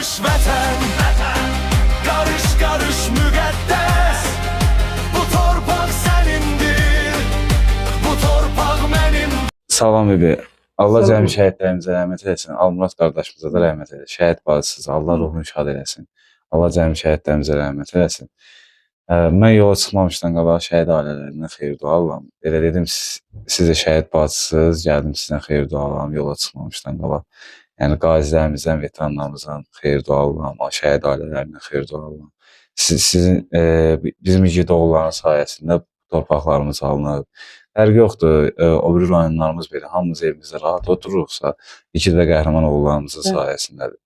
karış vətən, karış karış müqəddəs. Bu torpaq sənindir, bu torpaq mənim. Salam bebi. Allah Salam. cəmi şəhidlərimizə rəhmət eləsin. Almurat qardaşımıza da rəhmət eləsin. Şəhid bacısız, Allah ruhunu şad eləsin. Allah cəmi şəhidlərimizə rəhmət eləsin. Mən yola çıxmamışdan qabaq şəhid ailələrindən xeyir dualam. Elə dedim, siz də şəhid bacısız, gəldim sizdən xeyir dualam yola çıxmamışdan qabaq. Yəni qazilərimizdən, veteranlarımızdan xeyir dualam, şəhid ailələrindən xeyir dualam. Sizin bizim igid oğulların sayəsində torpaqlarımız alınıb. Fərqi yoxdur, o biri rayonlarımız belə, hamımız evimizdə rahat otururuqsa, igid və qəhrəman oğullarımızın sayəsindədir.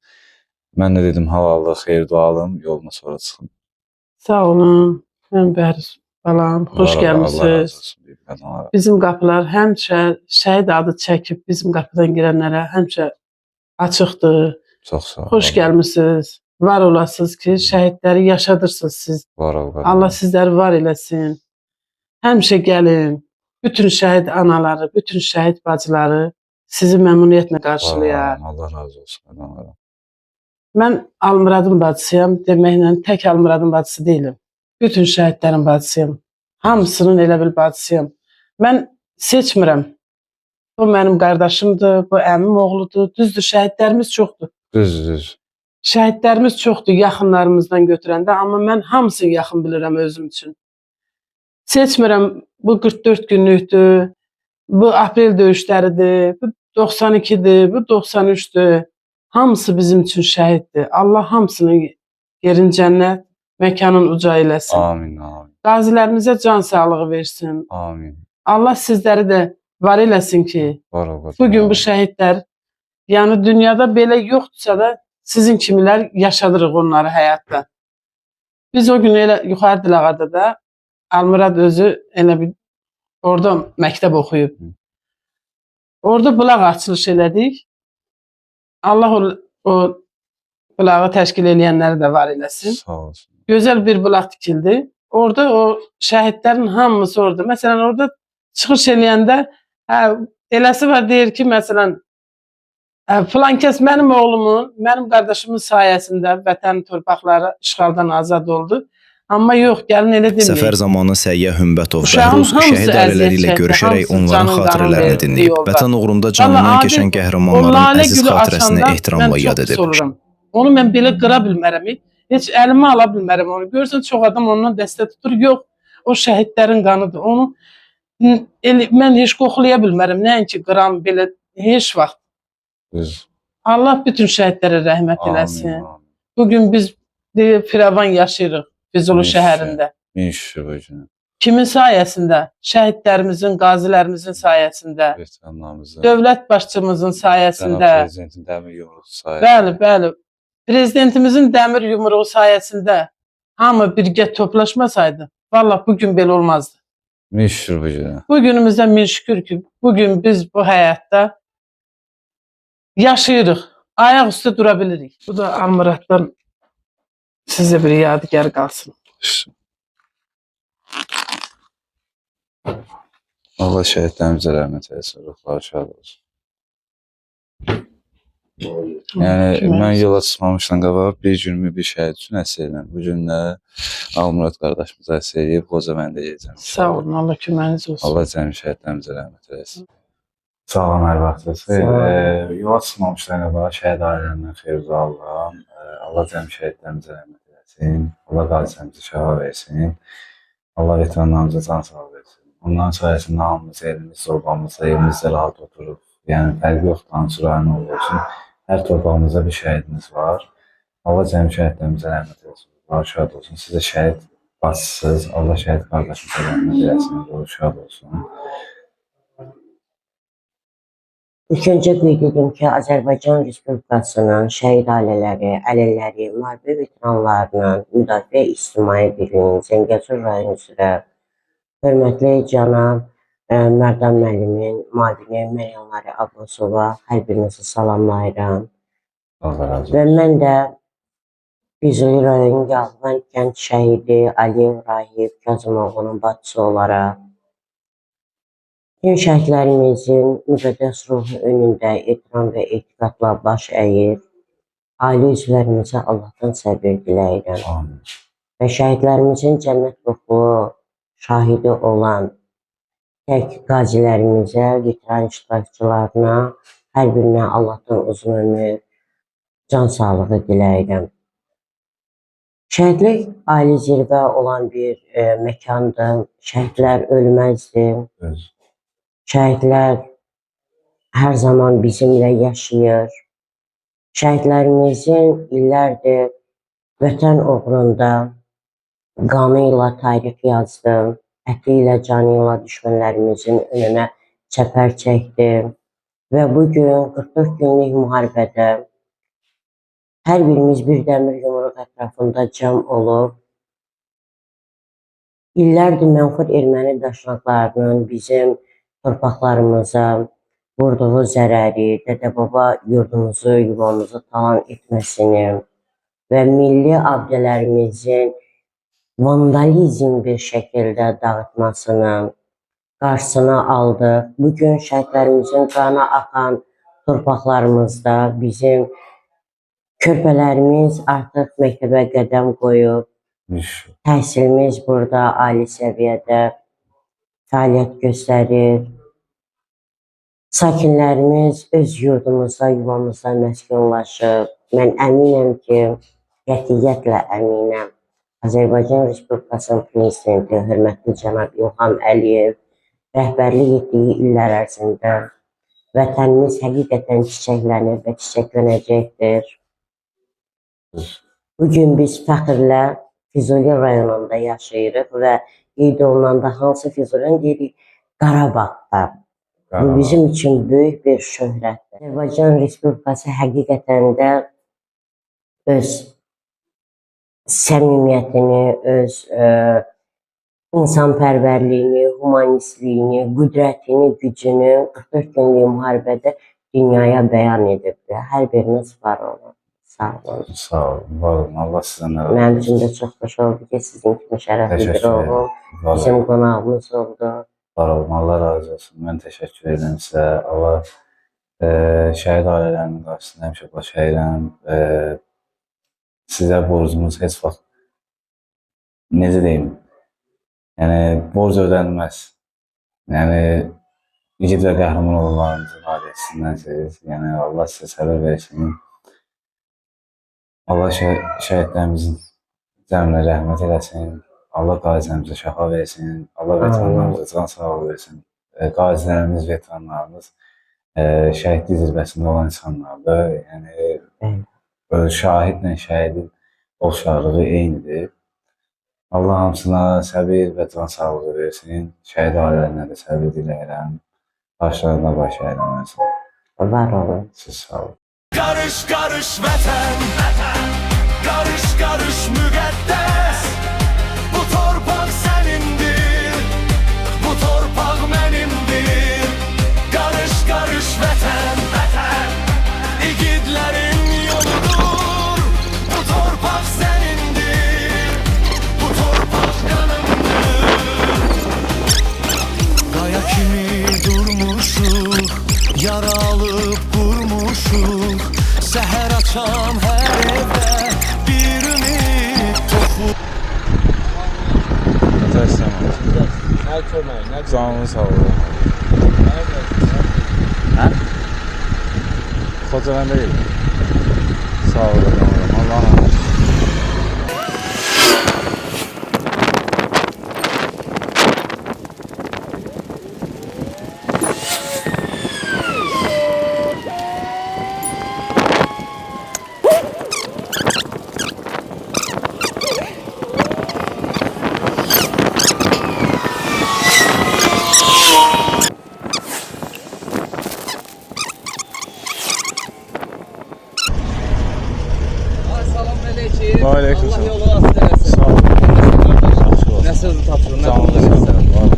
Mən də dedim, halallıq, xeyir dualım, yoluna sonra çıxın. Sağ olun. Mən Bəhruz balam, xoş Allah razı gəlmisiniz. olsun. Bizim qapılar həmişə şəhid adı çəkib bizim qapıdan girənlərə həmişə açıqdır. Çox sağ olun. Xoş gəlmisiniz. Var olasınız ki, şəhidləri yaşadırsınız siz. Var ol. Allah sizləri var eləsin. Həmişə gəlin. Bütün şəhid anaları, bütün şəhid bacıları sizi məmnuniyyətlə qarşılayar. Allah razı olsun. Mən Almuradın bacısıyam. Deməklə tək Almuradın bacısı deyiləm. Bütün şəhidlərin bacısıyam. Hamısının elə bil bacısıyam. Mən seçmirəm. Bu mənim qardaşımdır, bu əmim oğludur. Düzdür, şəhidlərimiz çoxdur. Düz. Şəhidlərimiz çoxdur yaxınlarımızdan götürəndə, amma mən hamısını yaxın bilirəm özüm üçün. Seçmirəm, bu 44 günlükdür, bu aprel döyüşləridir, bu 92-dir, bu 93-dür. Hamısı bizim üçün şəhiddir. Allah hamısının yerin cənnət, məkanın uca eləsin. Amin. Qazilərimizə can sağlığı versin. Amin. Allah sizləri də var eləsin ki, Var ol. bugün bu şəhidlər, yəni dünyada belə yoxdursa da sizin kimilər yaşadırıq onları həyatda. Biz o gün elə yuxarı Dilağada da Almurad özü elə bir orada məktəb oxuyub. Orada bulaq açılış elədik. Allah o bulağı təşkil edənləri də var eləsin. Sağ olsun. Gözəl bir bulaq tikildi. Orada o şəhidlərin hamısı orada. Məsələn, orada çıxış eləyəndə eləsi var, deyir ki, məsələn, filan kəs mənim oğlumun, mənim qardaşımın sayəsində vətən torpaqları işğaldan azad oldu. Amma yox, gəlin elə deməyək. Səfər zamanı Səyyah Hümbətov Bəhruz şəhid ailələri ilə görüşərək onların xatirələrini dinləyib. Vətən uğrunda canından keçən qəhrəmanların əziz xatirəsini ehtiramla yad edib. Onu mən belə qıra bilmərəm. Heç əlimə ala bilmərəm onu. Görürsən, çox adam ondan dəstə tutur. Yox, o şəhidlərin qanıdır. Onu mən heç qoxulaya bilmərəm. Nəinki qıram belə, heç vaxt. Allah bütün şəhidlərə rəhmət eləsin. Bugün biz firavan yaşayırıq Füzuli şəhərində. Min şükür bu günə. Kimin sayəsində? Şəhidlərimizin, qazilərimizin sayəsində. Veteranlarımızın. Dövlət başçımızın sayəsində. Prezidentin dəmir yumruğu sayəsində. Bəli. Prezidentimizin dəmir yumruğu sayəsində hamı birgə toplaşmasaydı, vallahi bugün belə olmazdı. Min şükür bu günə. Bugünümüzdə min şükür ki, bugün biz bu həyatda yaşayırıq. Ayaq üstə dura bilirik. Bu da Almuraddan sizə bir yadigar qalsın. Allah şəhidlərimizə rəhmət eləsin, ruhları şad olsun. Yəni, mən yola çıxmamışdan qabaq bir günümü bir şəhid üçün əsr edirəm. Bu gün də Almurat qardaşımıza əsr edib, qoca mən də yiyəcəm. Sağ olun, Allah köməyiniz olsun. Allah cəmi şəhidlərimizə rəhmət eləsin. Sağlam, hər vaxtınız. Yola çıxmamışdan qabaq şəhid ailələrindən xeyir dualıram. Allah cəmi şəhidlərimizə rəhmət eləsin. Allah qazilərimizə şəfa versin. Allah veteranlarımıza can sağlığı versin. Onların sayəsində hamımız evimiz, zorbamızda, evimizdə rahat oturuq. Yəni, fərqi yoxdur, hansı rayonu olsun. Hər torpağımızda bir şəhidimiz var. Allah cəmi şəhidlərimizə rəhmət eləsin. Allah şad olsun. Siz də şəhid bacısız. Allah şəhid qardaşımıza rəhmət eləsin. Allah şad olsun. İlk öncə qeyd edim ki, Azərbaycan Respublikasının şəhid ailələri, əlilləri, müharibə veteranlarının Müdafiə İctimai Birliyinin Zəngəzur rayon üzrə hörmətli cənab Mərdan müəllimin, müavini Məryəmləri Abbasova hər birinizi salamlayıram. Və mən də Füzuli rayon Yalvan kənd şəhidi Aliyev Rahib Kazımoğlu'nun bacısı olaraq tüm şəhidlərimizin müqəddəs ruhu önündə ehtiram və etiqadla baş əyir. ailə üzvlərimizə Allahdan səbir diləyirəm. Amin. Və şəhidlərimizin cənnət qoxulu şahidi olan tək qazilərimizə, veteran iştirakçılarına, hər birinə Allahdan uzun ömür, can sağlığı diləyirəm. Şəhidlik ali zirvə olan bir məkandır. Şəhidlər ölməzdir. Öz. Şəhidlər hər zaman bizimlə yaşayır. Şəhidlərimizin illərdir vətən uğrunda qanı ilə tarix yazdı. Əti ilə, canı ilə düşmənlərimizin önünə çəpər çəkdi. Və bugün 44 günlük müharibədə hər birimiz bir dəmir yumruq ətrafında cəm olub, illərdir mənfur erməni daşnaqlarının bizim torpaqlarımıza vurduğu zərəri, dədə-baba yurdumuzu, yuvamızı talan etməsini və milli abidələrimizin vandalizm bir şəkildə dağıtmasını qarşısına aldıq. Bugün şəhidlərimizin qanı axan torpaqlarımızda bizim körpələrimiz artıq məktəbə qədəm qoyub. Təhsilimiz burada ali səviyyədə fəaliyyət göstərir. Sakinlərimiz öz yurdumuzda, yuvamızda məskunlaşıb. Mən əminəm ki, qətiyyətlə əminəm. Azərbaycan Respublikasının prezidenti, hörmətli cənab İlham Əliyev rəhbərlik etdiyi illər ərzində vətənimiz həqiqətən çiçəklənir və çiçəklənəcəkdir. Bugün biz fəxrlə Füzuli rayonunda yaşayırıq və qeyd olunanda hansı Füzuli'nin deyirik Qarabağda. Bu bizim üçün böyük bir şöhrətdir. Azərbaycan Respublikası həqiqətən də öz səmimiyyətini, öz insanpərvərliyini, humanistliyini, qüdrətini, gücünü 44 günlük müharibədə dünyaya bəyan edibdir. Hər biriniz var olun. Sağ olun. Sağ olun, var olun. Allah sizdən razı olsun. Mənim üçün də çox xoş oldu ki, sizin kimi şərəfli bir oğlum bizim qonağımız oldu. Var olun, Allah razı olsun. Mən təşəkkür edirəm sizə. Allah şəhid ailələrinin qarşısında həmişə baş əyirəm. Sizə borcumuz heç vaxt, necə deyim, yəni borc ödənilməz. Yəni igid və qəhrəman olanlarımızın ailəsindənsiniz. Yəni Allah sizə səbir versin. Allah şəhidlərimizin cəmlə rəhmət eləsin. Allah qazilərimizə şəfa versin. Allah veteranlarımıza can sağlığı versin. Qazilərimiz, veteranlarımız şəhidlik zirvəsində olan insanlardır. Yəni şahidlə şəhidin oxşarlığı eynidir. Allah hamısına səbir və can sağlığı versin. Şəhid ailələrinə də səbir diləyirəm. Başlarına baş əyləməsin. Var olun. Siz sağ olun. Karış karış vətən, karış karış müqəddəs. Bu torpaq sənindir, bu torpaq mənimdir. Karış karış vətən, igidlərin yoludur. Bu torpaq sənindir, bu torpaq qanımdır. Qaya kimi durmuşuq, yara alıb qurmuşuq. Səhər açan hər evdə bir ümid toxu. Nə kömək, nə canlı sağ olun. Hə? Xocalan deyil. Sağ olun, Allah'a emanet. Aleyküm Allah yolu rast eləsin. Sağ olun. Nə sözü tapşırın, nə Canlı qulluq sağ etsin. olun.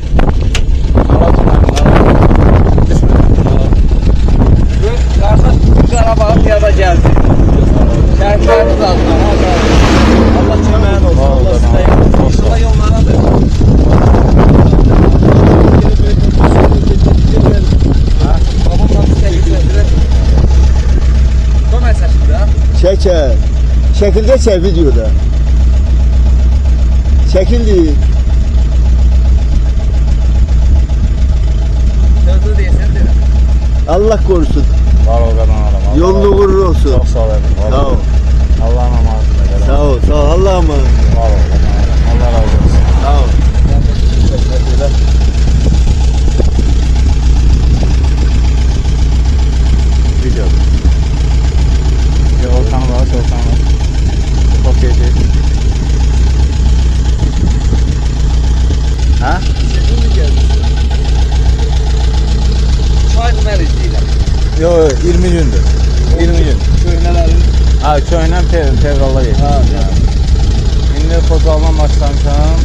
Qardaş Qarabağa piyada gəldi. Şəhidlərimiz adına. Allah köməyin olsun. Allah sizə inşallah yollarıdır. Babamdan çəkir. Kömək çəkir. Şekilde çek videoda. Çekildi. Sözü deyəsən deyirəm. Allah korusun. Var ol qadan adam. Yolunu uğurlu olsun. Çox sağ ol. Əmin. Sağ ol. Allah'ın amanətində qadan. Sağ ol. Sağ ol. Allah'a emanet. Var ol qadan adam. Allah razı olsun. Sağ ol. Video. Ya Orkan var. Okey. Ha? Çay mən izləyirəm. Yo 20 gündür. 20 gün. Köhnələrin. Ha köyündən fevrala gedir. Ha, İndi Xocaldan başlamışam.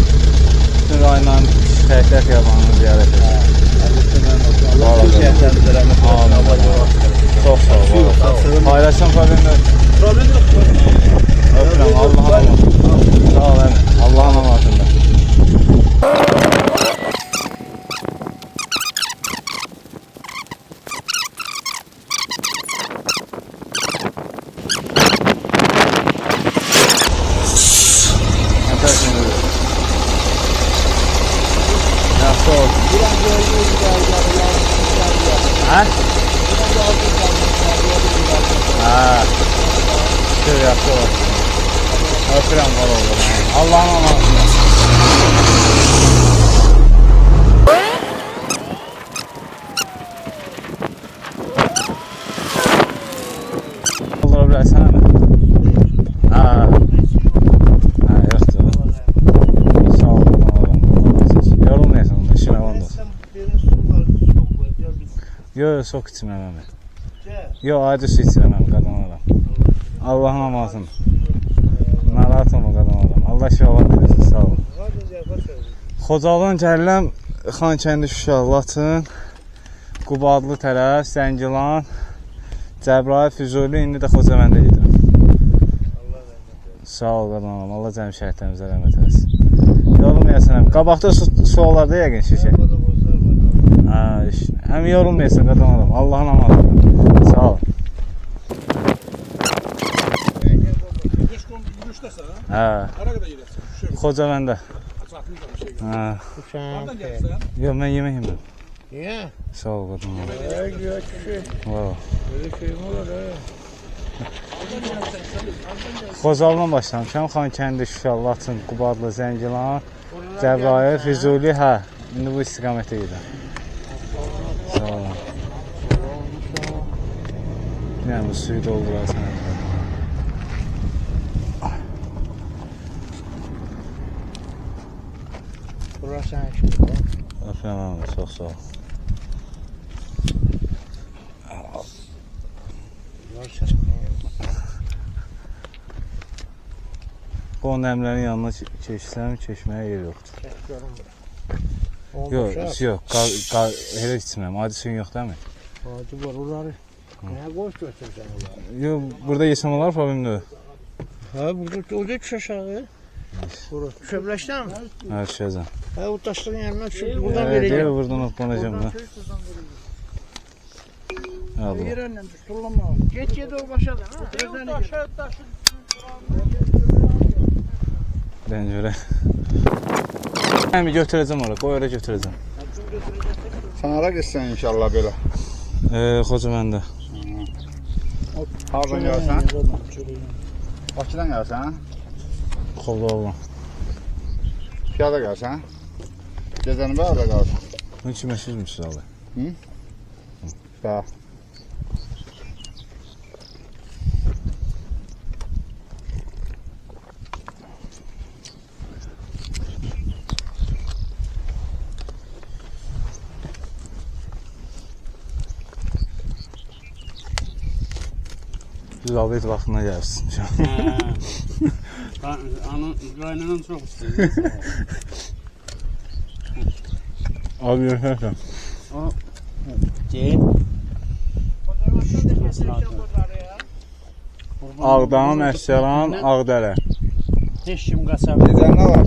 Bütün rayonların şəhidlər xiyabanını ziyarət edirəm. Allah şəhidlərimizə rəhmət eləsin. Çox sağ ol. Paylaşım problemlər. Problem yox. Öpürəm. Allah'ın amanətində. Sağ ol əmin. Allah'ın amanətində. Yaxşı ol. Hə? Ha. Şükür yaxşı ol. Öpürəm var oldu. Allah'ın amanətində. Olur bilərsən əmi? Ha. Ha, yoxdur. Sağ ol. Yorulmayasın onda, işin avan olsun. Yo, sok içməm əmi. Yo, acı su içirəm əmi, qadan adam. Allah'ın amanətində. Narahat olma qadan adam. Allah şifalar versin, sağ olun. Xocalan gəlirəm, Xankəndi Şuşa, Laçın, Qubadlı tərəf, Zəngilan, Cəbrayıl, Füzuli, indi də Xocavəndə gedirəm. Sağ ol qadan adam. Allah cəmi şəhidlərimizə rəhmət eləsin. Yorulmayasın əmi. Qabaqda su olardı yəqin şişə. Ha, əmi yorulmayasın qadan adam. Allah'ın amanətində. Sağ ol. Hə. Xocavəndə. Hə. Yox, mən yemək yemirəm. Niye? Sağ ol qadan adam. Wow. Xocaldan başlamışam. Xankəndi, Şuşa, Laçın, Qubadlı, Zəngilan, Cəbrayıl, Füzuli, hə. İndi bu istiqamətə gedirəm. Sağ olun. Yəni bu suyu doldurarsan. Burası şimdi. Öpürəm əmi, çox sağ ol. O nəmlərin yanına keçsəm, keçməyə yer yoxdur. Yox, elə içməm. Adi suyun yox değil mi? Hadi var oraları. Ne boş götürsen oraları. Yox, burada yesəm olar, problem deyil. Ha burada orada düş aşağı. Burası. Düşebileşten mi? Hə, düşəcəm. Ha o taşların yanına düşüp buradan Deyil, vereceğim. buradan hoplanacağım da. Allah. Yerenden düş, sollama. Geç yedi o başadan ha. Gözden aşağı taşı. Ben görə. Əmi götürəcəm ora, qoy ora götürəcəm. Sen ara gitsen inşallah böyle. Xocavəndə. Hardan gelsen? Bakıdan gelsen? Xovda Piyada gelsen? Geceni bir arada kalsın. Bunun için məşhurmuşsunuz abi. Sağ. Biz Albert vaxtına gəlsin. Anı kaynanam çok istiyor. Abi görürsən. Gel. Ağdam, Əsgəran, Ağdərə. Heç kim kasap. Geceni ne var?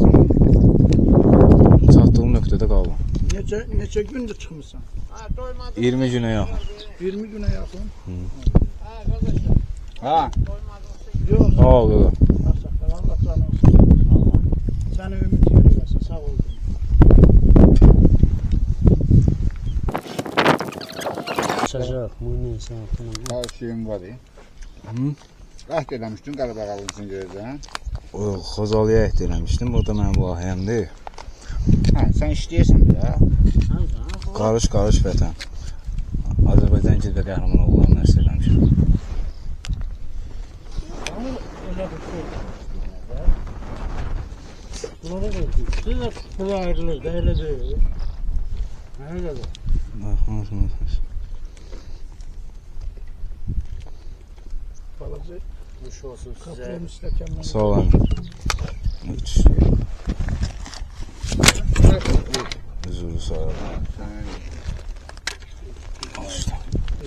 Çatdığım nöqtədə qaldım. Neçə gündür çıxmısan? 20 günə yaxın. 20 güne yakın. Ha. Yok. Sağ ol qızım. Allah canı olsun. Səni ümid edirsən, sağ ol. Sıcaq, muni, sağ ol. Ha şeyim var ya. Qəhd eləmişdin Qarabağalın üçün görəcəksən. O Xozalıya əhd eləmişdim. O da mənim layihəmdir. Hə, sən işləyirsən də. Qarış vətən. Azərbaycan gildə qəhrəman oğlan nəsə eləmişəm. Elə bir şey. Bunlara qoyduk. Siz də pula ayrılır da, elə deyil. Elə də. Baxın. Balaca kuş olsun size. Kapının müstəkamlı. Sağ olun. Huzuru sağ olun.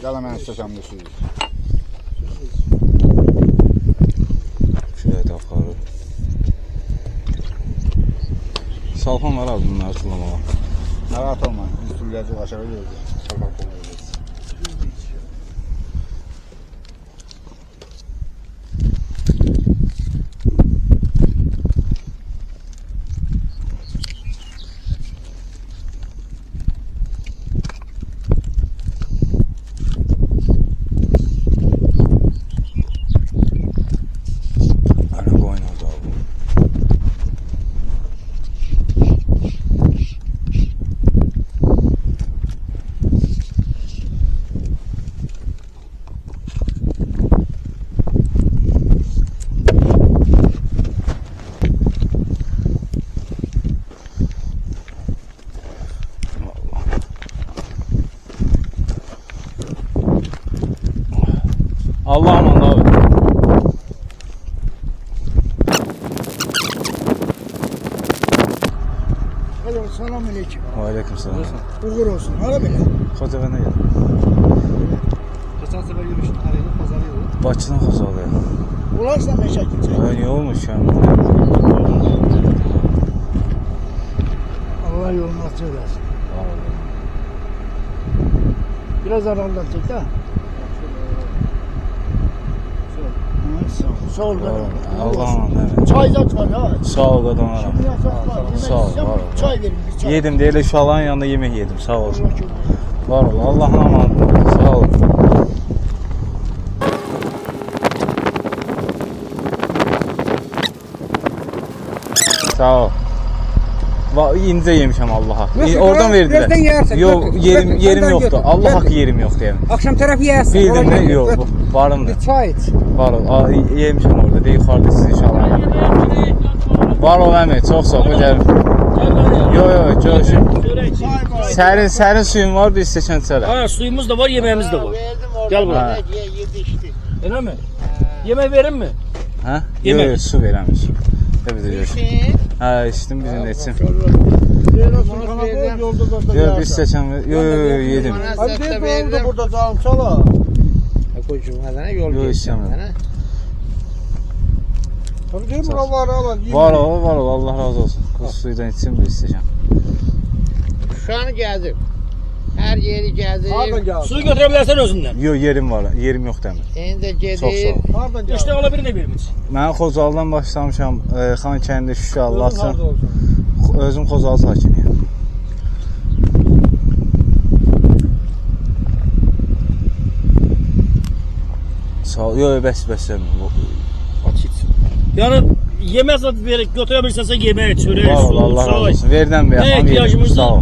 Gələ mən istəsəm də süzür. Şuraya da aparır. Salxan var abi bunları tullamağa. Narahat olma. Biz süzüləcək aşağı görəcək. Sokak olacaq. Ana qoyun oldu abi. Allah aman abi. Alo, salam aleyküm. Aleyküm selam. Uğur olsun. Hala belə. Xocavəndə gəl. Geçen sefer yürüyüştü. Karayla pazarıydı. Bakıdan Xocalıya. Ularsa meşə gidecek. Niye olmuş ya? Allah yolunu açıq eləsin. Biraz aralıdan çek ha. Sağ ol. Allah aman evet. Çay zat var ha. Sağ ol qadın aram. Sağ ol, var ol. Çay verin bir çay. Yedim değil uşaqların yanında yemek yedim. Sağ ol. Var ol. Allah'ın amanı. Sağ ol. Sağ ol. İnce yemişəm Allah haqqı. Oradan verdiler. Nereden yersin? Yok yerim yoktu. Allah haqqı yerim yoktu yani. Akşam tarafı yersin. Bildim de yok. Varım da. Bir çay iç. Var ol. Yemişəm orada. Deyik yuxarıda siz inşallah. Var ol əmi. Çox sağ ol. Gəl. Yok görüşüm. Sərin suyun var bir istəsən içərəm. Ha, suyumuz da var, yemeğimiz de var. Gel buraya. Ha. Öyle mi? Yemek verin mi? Hə? Yemək. Yox, su verəm. Təbii də görüşüm. Hə, içdim bizim də içim. Yox, bir istəsən. Yox, yedim. Hadi bir oldu burada canım çala. Koycum hadi yol Yox, istəmirəm. Tabii değil mi? Var alan. Var ol, Allah razı olsun. Qız suydan içsin bir istəyəcəm. Şu an gezdim. Her yeri gezdim. Nereden geldin? Suyu götürebilirsen özünden. Yox, yerim var. Yerim yox dəmir. Şimdi Çox sağ gezdim. ol. Nereden geldin? İşte alabilir birimiz. Mən Xocalıdan başlamışam. Xankəndi, Şuşa, Nerede Laçın. olsun? Özüm Xocalı sakiniyəm. Sağ ol. Yox, bəs. Yani yemek verip götürebilirsen sen yemeği, çöreği, Var ol, su, Allah razı çay. olsun. Verdən bir Ne yaxam ihtiyacımız Sağ ol.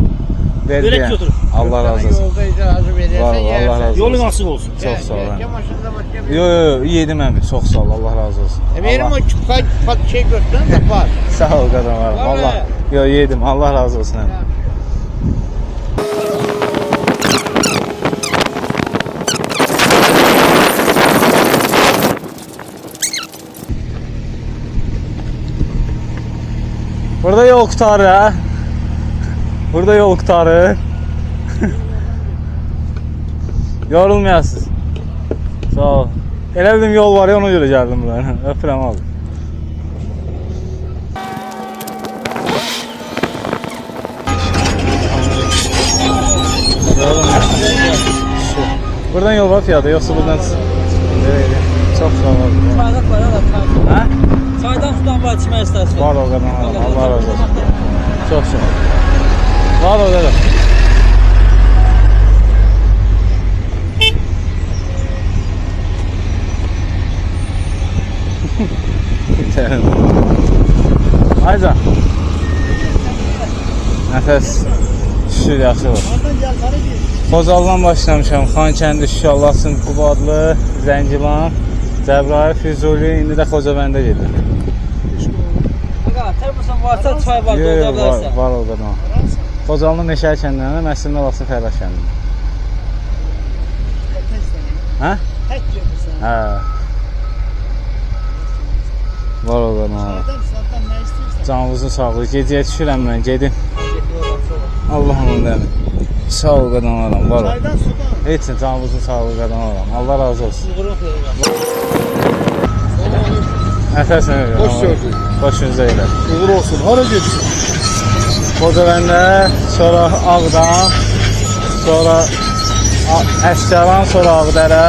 Ver Verek deyəm. götür. Allah razı olsun. Yolda icazı verirsen Var ol, Allah yersin. razı Yolun olsun. açık olsun. Çox sağ ol. əmi. Çamaşırda başka bir... Yox, yedim əmi. Çox sağ ol. Allah razı olsun. Verim Allah- o pat şey götürün de var. Sağ ol qadın var. Allah. Yox, yedim. Allah razı olsun əmi. Burada yol qutarır ha. Burada yol qutarır. Yorulmayasınız. Sağ ol. Elə bildim yol var ya ona görə gəldim buraya. Öpürəm abi. Buradan yol var piyada yoksa buradan... Nereye? Çox sağ ol. Çaydan var ya. Hə? Çaydan sudan var içmək istərsən. Var o qədər. Allah razı olsun. Çox sağ ol. Var o qədər. Ayca. Nəfəs şükür yaxşı olur. Xocaldan başlamışam. Xankəndi, Şuşalasın, Qubadlı, Zəngilan, Cəbrayıl, Füzuli, indi də Xocabəndə gedir. Termosan varsa çay var, dolda bilərsən. Var o qədər. Xocalının Meşəli kəndindən, Məscidin Alasın Fərdaş kəndindən. Hə? Tək gedirsən. Hə. Var o qədər. Zaten nə istəyirsən? Canınızın sağlığı. Gecəyə düşürəm mən, gedin. Allah'ım demin. Sağ ol qadan aram, var ol. Çaydan sudan. Heç canınızın sağlığı qadan aram. Allah razı olsun. Uğurun xeyir. Nəfəs nə verir? Hoş gördük. Başınıza elə. Uğur olsun. Hara gedirsin? Xocabəndə, sonra Ağdam, sonra Əskəran, sonra Ağdərə.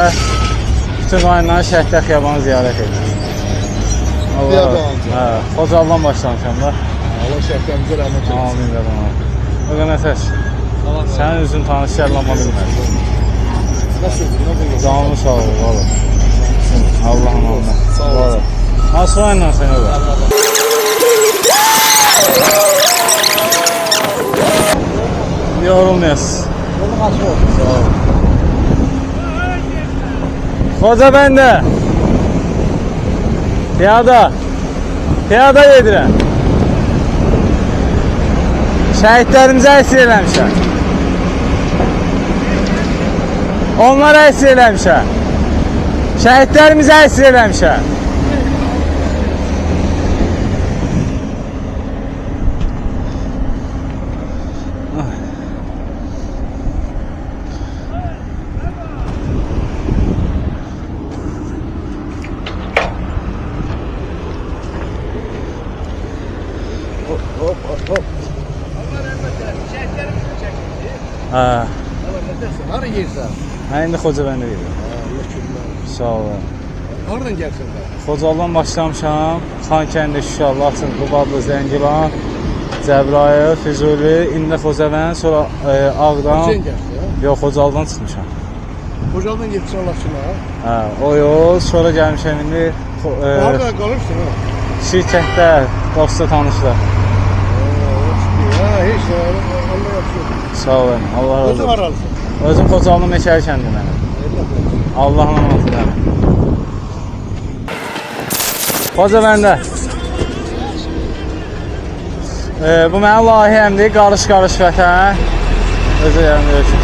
Bütün ayından Şəhdə Xiyabanı ziyarət edir. Xiyaban. Hə, Xocaldan başlamışam da. Allah şəhətlərimizə rəhmət eylesin. Amin qadan aram. O qədər nəfəs. Sənin üzün tanış yerlanma bilməz. Nasıl oldu? Ne buyuruyorsun? Canlı sağ ol, var ol. Allah'ın Allah. Sağ ol. Var ol. Nasıl aynen seni öyle? Yorulmayasın. Yolun açıq ol. Sağ ol. Xocabəndə. Piyada yedirəm. Şəhidlərimizə əsir eləmişəm. Onlara əsir eləmişəm. Şəhidlərimizə əsir eləmişəm. Hə. Hara gelirsen? Mən indi Xocabəndə gedirəm. Sağ olun. Oradan gelsin de. Xocaldan başlamışam. Xankəndi, Şuşa, Laçın, Qubadlı, Zəngilan, Cəbrayıl, Füzuli, indi Xocabənd, sonra Ağdam. Sen gelsin ya. Yox, Xocaldan çıxmışam. Hocadan getirsin Allah'ına. Hə, o yol, sonra gəlmişəm indi Orada kalırsın ha. şirkətdə, dosta tanışlar. Ha hiç ya. Allah yapsın. Sağ olun, Allah razı Özüm olsun. aralısın. Özüm Xocalının Meşəli kəndindən. Allah'ın amanatı derim. Xocabəndə. Bu mənim layihəmdir, qarış-qarış vətən. Özü yanımda ölçün.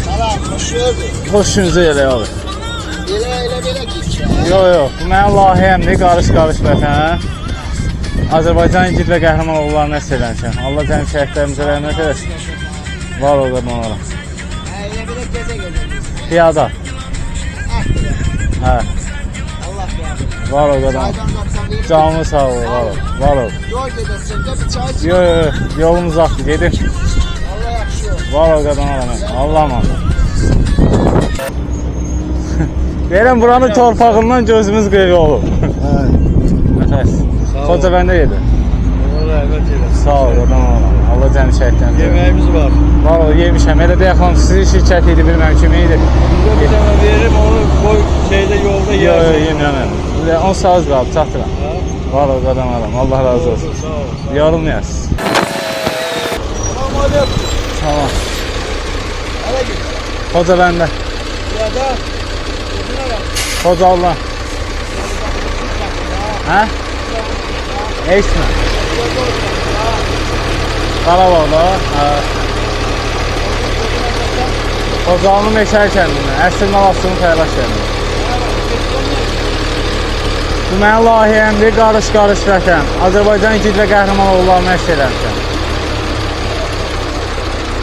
Salam, hoş geldin. Xoşunuza elə olur. Elə gitsin. Yox, bu mənim layihəmdir, qarış-qarış vətən. Azərbaycan igid və qəhrəman oğullarını əsr eləmişəm. Allah cəmi şəhidlərimizə rəhmət eləsin. Var o qədər onlara. Elə geze geze. Piyada. Hə, Allah yardım. var o qədər. Çaydan 91. Canlı sağ ol, var ol. Yol gedesin de bir çay iç. Yox, yolumuz uzaqdır, gedin. Allah yakışıyor. Var o qədər ona. Allah aman. Deyirəm, buranın torpağından gözümüz qıyğı olur. Nəfəs. Xocabəndə gedir. Allah rəhmət eylesin. Sağ ol, adam oğlan. Allah cəmi şəhidlərimizə. Yemeğimiz var. Var ol, yemişəm. Elə deyək, xanım, sizin şirkət idi, bilməm kimi idi. Bir tane veririm onu koy şeyde yolda Yox, yersin. yemirəm. 10 saat qalıb, çatdıram. Var ol, adam adam. Allah razı olsun. Sağ ol. Yorulmayasın. Tamam hadi. Tamam. Hadi git. Xocabəndə. Ya da. Gözüne bak. Xocaldan. Hə? Eşmə. Qarabağda. Hə. Xocalının Meşəli kəndindən. Əsrin Alasının Fərdaş kəndindən. Bu mənim layihəmdir, qarış-qarış vətən. Azərbaycan igid və qəhrəman oğullarını əsr eləmişəm.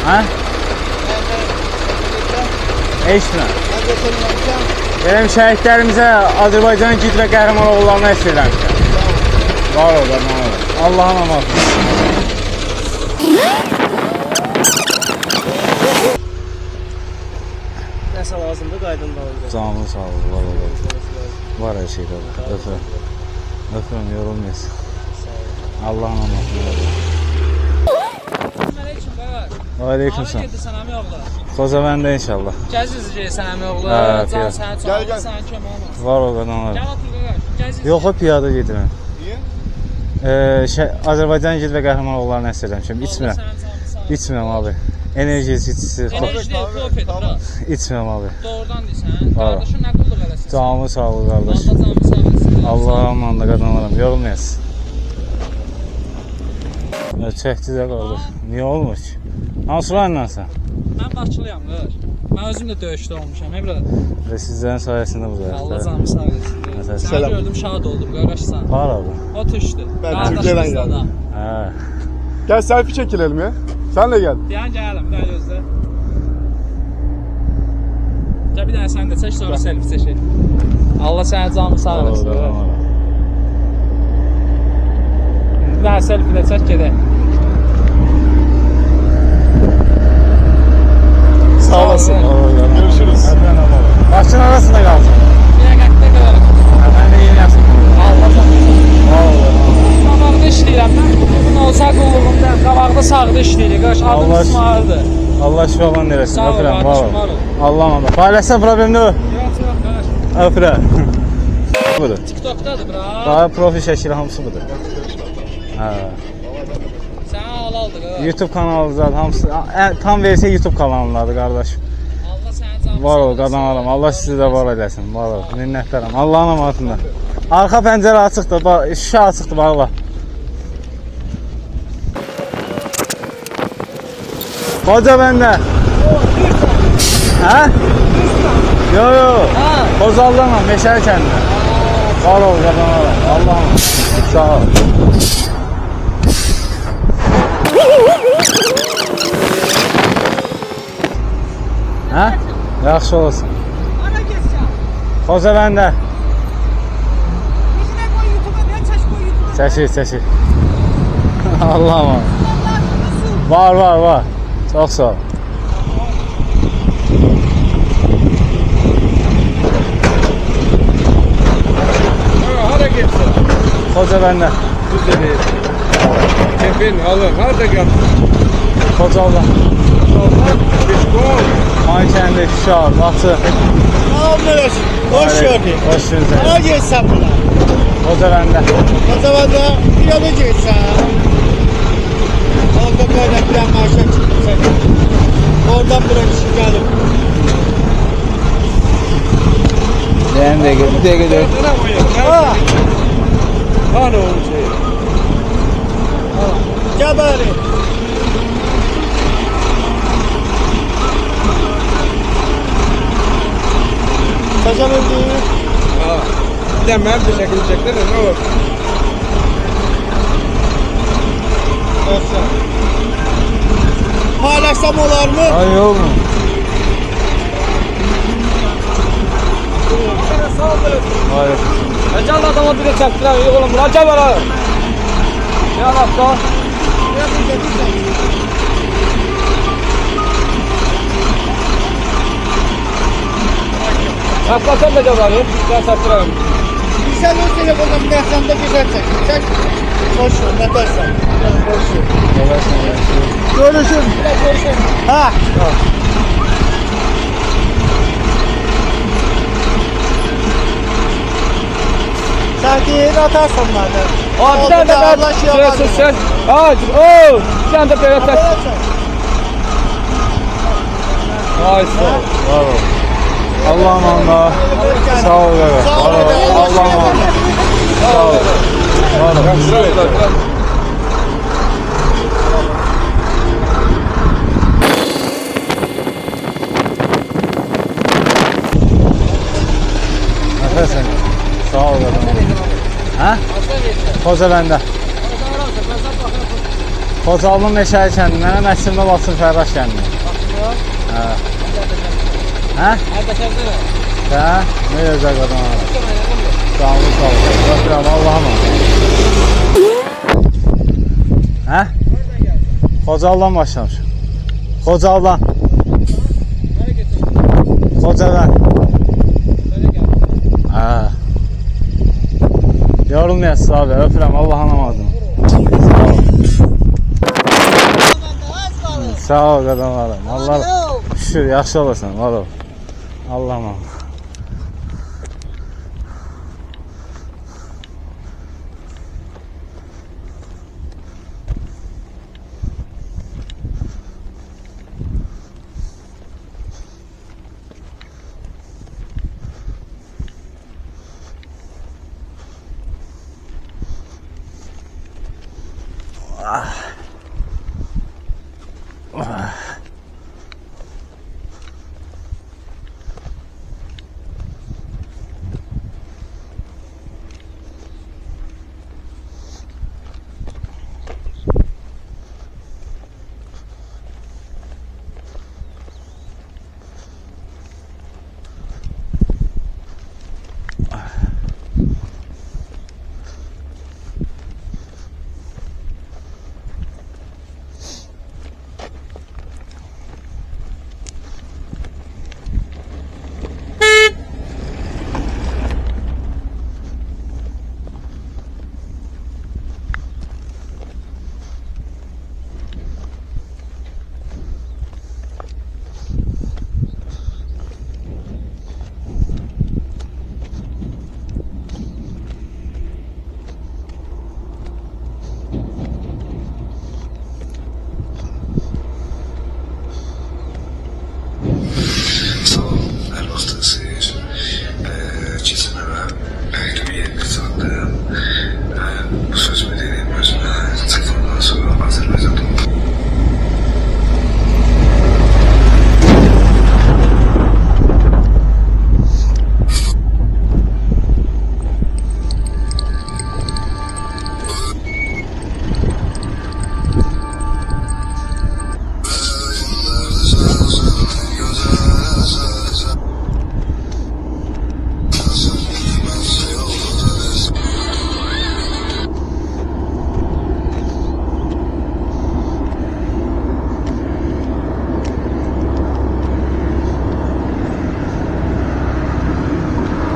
Hə? Eşmə. Benim şəhidlərimizə Azərbaycan igid və qəhrəman oğullarını əsr eləmişəm. Var ol, Allah'ın amanatı. nəsə lazımdır qaydında olur. Canlı sağ ol. Var her şeydə. Öpürəm. Öpürəm, yorulmayasın. Allah'ın amasını verir. Aleyküm qardaş. Aleyküm selam. Gedirsən əmi oğlu. Xozabəndə inşallah. Gəzirsən əmi oğlu. Hə, Can piyada. səni çağırır, sənə kömək olmaz. Var o kadar var. Gəl otur qardaş. Gəzir. Yox, o piyada gedirəm. Niye? Azərbaycan gil və qəhrəmanoğullarını əsr eləmişəm. İçmirəm. İçmirəm abi. Enerji içicisi. Enerji deyil, profet bura. İçmirəm abi. Doğrudan deyirsən. Qardaşın nə qulluq eləsin? Canlı sağ ol qardaş. Allah canını sağ eləsin. Allah'ın manında qazanıram. Yorulmayasın. Çəkdi də qardaş. Niyə olmur ki? Hansı rayondansan? Mən Bakılıyam qardaş. Mən özüm də döyüşdə olmuşam, brother. Və sizlərin sayəsində buradayıq. Allah canını sağ eləsin. Səni gördüm, şad oldum qardaşsan. Var abi. O tuşdu. Ben Türkiye'den geldim. Hə. Gel selfie çekilelim ya. Sen de gel. Deyən gəlim, bir dənə gözlə. Gəl bir dənə sən də çək, sonra selfie çəkək. Allah səni canını sağ eləsin. Bir dənə selfie də çək, gedək. Sağ olasın. Görüşürüz. Başın arasında qalsın. Bir dəqiqə qalarım. Mən də yeni yapsın. Allah qabaqda işləyirəm mən. Bugün olsa qulluğumda, qabaqda sağda işləyirik. Qardaş, adım Allah- İsmail'dir. Allah şifalan verəsin. Sağ ol, Öpürəm, var qardaşım, var ol. ol. Allah'ım Allah. Paylaşsan problem ne o? Yox, qardaş. Öpürəm. Budur. TikTokdadır, bura. Daha profil şəkili hamısı budur. Hə. Sənə halaldır, qardaş. YouTube kanalı zaten hamısı tam versə YouTube kanalındadır qardaşım. Allah səni canını Var sağ ol, eləsin. qazanaram. Allah sizi də var eləsin. Var ol. Minnətdaram. Allahın amanatında. Arxa pəncərə açıqdır. Şüşə açıqdır, valla. Qoca bəndə. Hə? Yo yo. Kozaldan Meşəli kəndində. Var ol, qazanaram. Allah'ım. Sağ ol. Hə? Yaxşı olasın. Ana keçəcəm. Qoca bəndə. Bizə qoy YouTube-a, mən çək qoy YouTube-a. Çəkir. Allah'ım. Var. Çox sağ ol. Hara getsin? Qoca bəndə. Düzeli. Kefin alın. Harada gelsin? Qoca olan. Pişkol. Mankəndə Şuşa, Laçı. Tamam Mehmet. Hoş gördük. Hoş geldin. Nereye geçsen buna? Qoca bəndə. O zaman da bir yana geçsen. Orada böyle bir yan marşa çıktı sen. Oradan buraya çıkalım. Bir dəqiqə dur. Ha, Hani o şey? gel bari. Saçan öldü. Ha. Demem bir şekilde çekti de ne olur? Olsun. Paylaşsam olar mı? Ay oğlum. Hayır. Can adama bir də çəkdirəm, oğlum, bura gəl bura. Ya Rəbba. Rəbba sən də gəl bura, gəl çəkdirəm. Sen o telefondan bir ekranda güzel çek. Çek. Boş ver, ne dersen. Boş ver. Görüşürüz. Ha. Sen diğerini atarsın madem. Aa, bir dənə də Allah şey yapar. sen. Ha, o, bir dənə də belə çək. Ay, sağ ol. Var ol. Allah'ım Allah. Sağ ol bebe. Sağ ol Var ol. bebe. Allah'ım Allah. Sağ ol. Var ol. Nefesin. Sağ ol bebe. Ha? Qoca bəndə. Qocalının Meşəli kəndindən, Məsimdə Basır Fərraş kəndindən. Hə. Hə? Hə? Ne gözəl qadın var. Canlı sağ ol. Öpürəm, Allah'ım. Hə? Qocaldan başlamış. Qocaldan. Hocadan. Ha. Yorulmayasınız abi. Öpürəm Allah'ın amadını. Sağ ol qadam alım. Allah şükür yaxşı olasan var ol. Allah'ım Allah.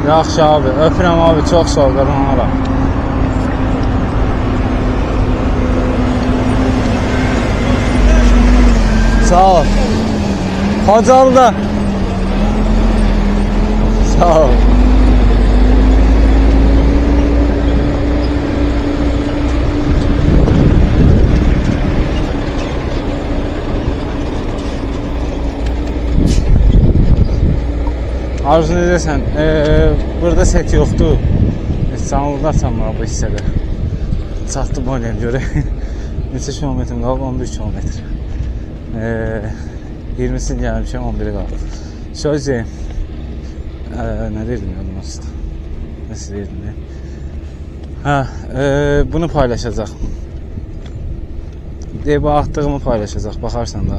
Yaxşı abi, öpürəm abi, çox sağ ol qadam alım. Sağ ol. Hocalıda. Sağ ol. Arzu necəsən? Burada set yoxdur. Sanlıqlar sanmıram bu hissədə. Çatdım oynayım görək. Neçə kilometrim qalıb? 11 kilometr. 20'sini gəlmişəm, 11'i qalıb. Söz deyim. Nə deyirdim ya bunun aslında? Nəsə deyirdim ya? Bunu paylaşacaq. Bu atdığımı paylaşacaq, baxarsan da.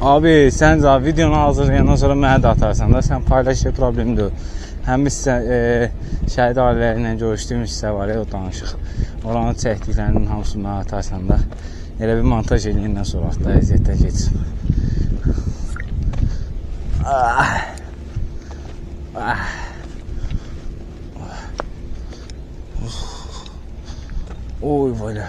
Abi sən videonu hazırlayandan sonra mənə də atarsan da, sən paylaş, problem deyil. Həm biz şəhid ailələri ilə görüşdüyüm hissə var ya, o danışıq. Oranı çəkdiklərinin hamısını mənə atarsan da, elə bir montaj eləyindən sonra hatta əziyyətlə geçsin. Oy böyle.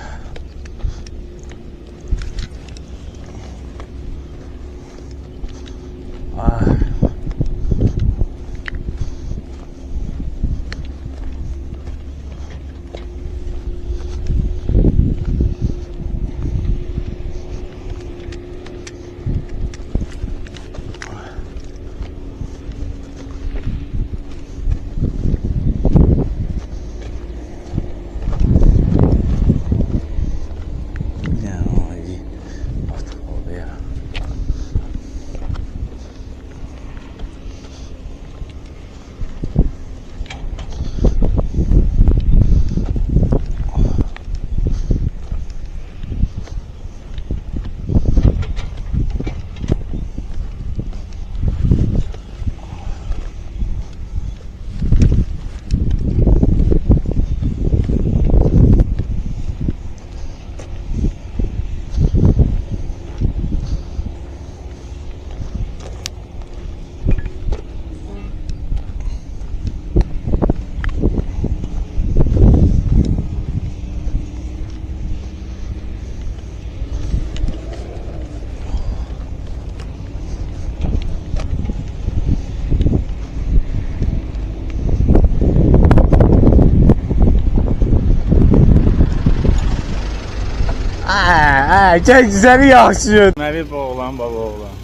Çək güzəli yaxşı. Deməli bu oğlan baba oğlan.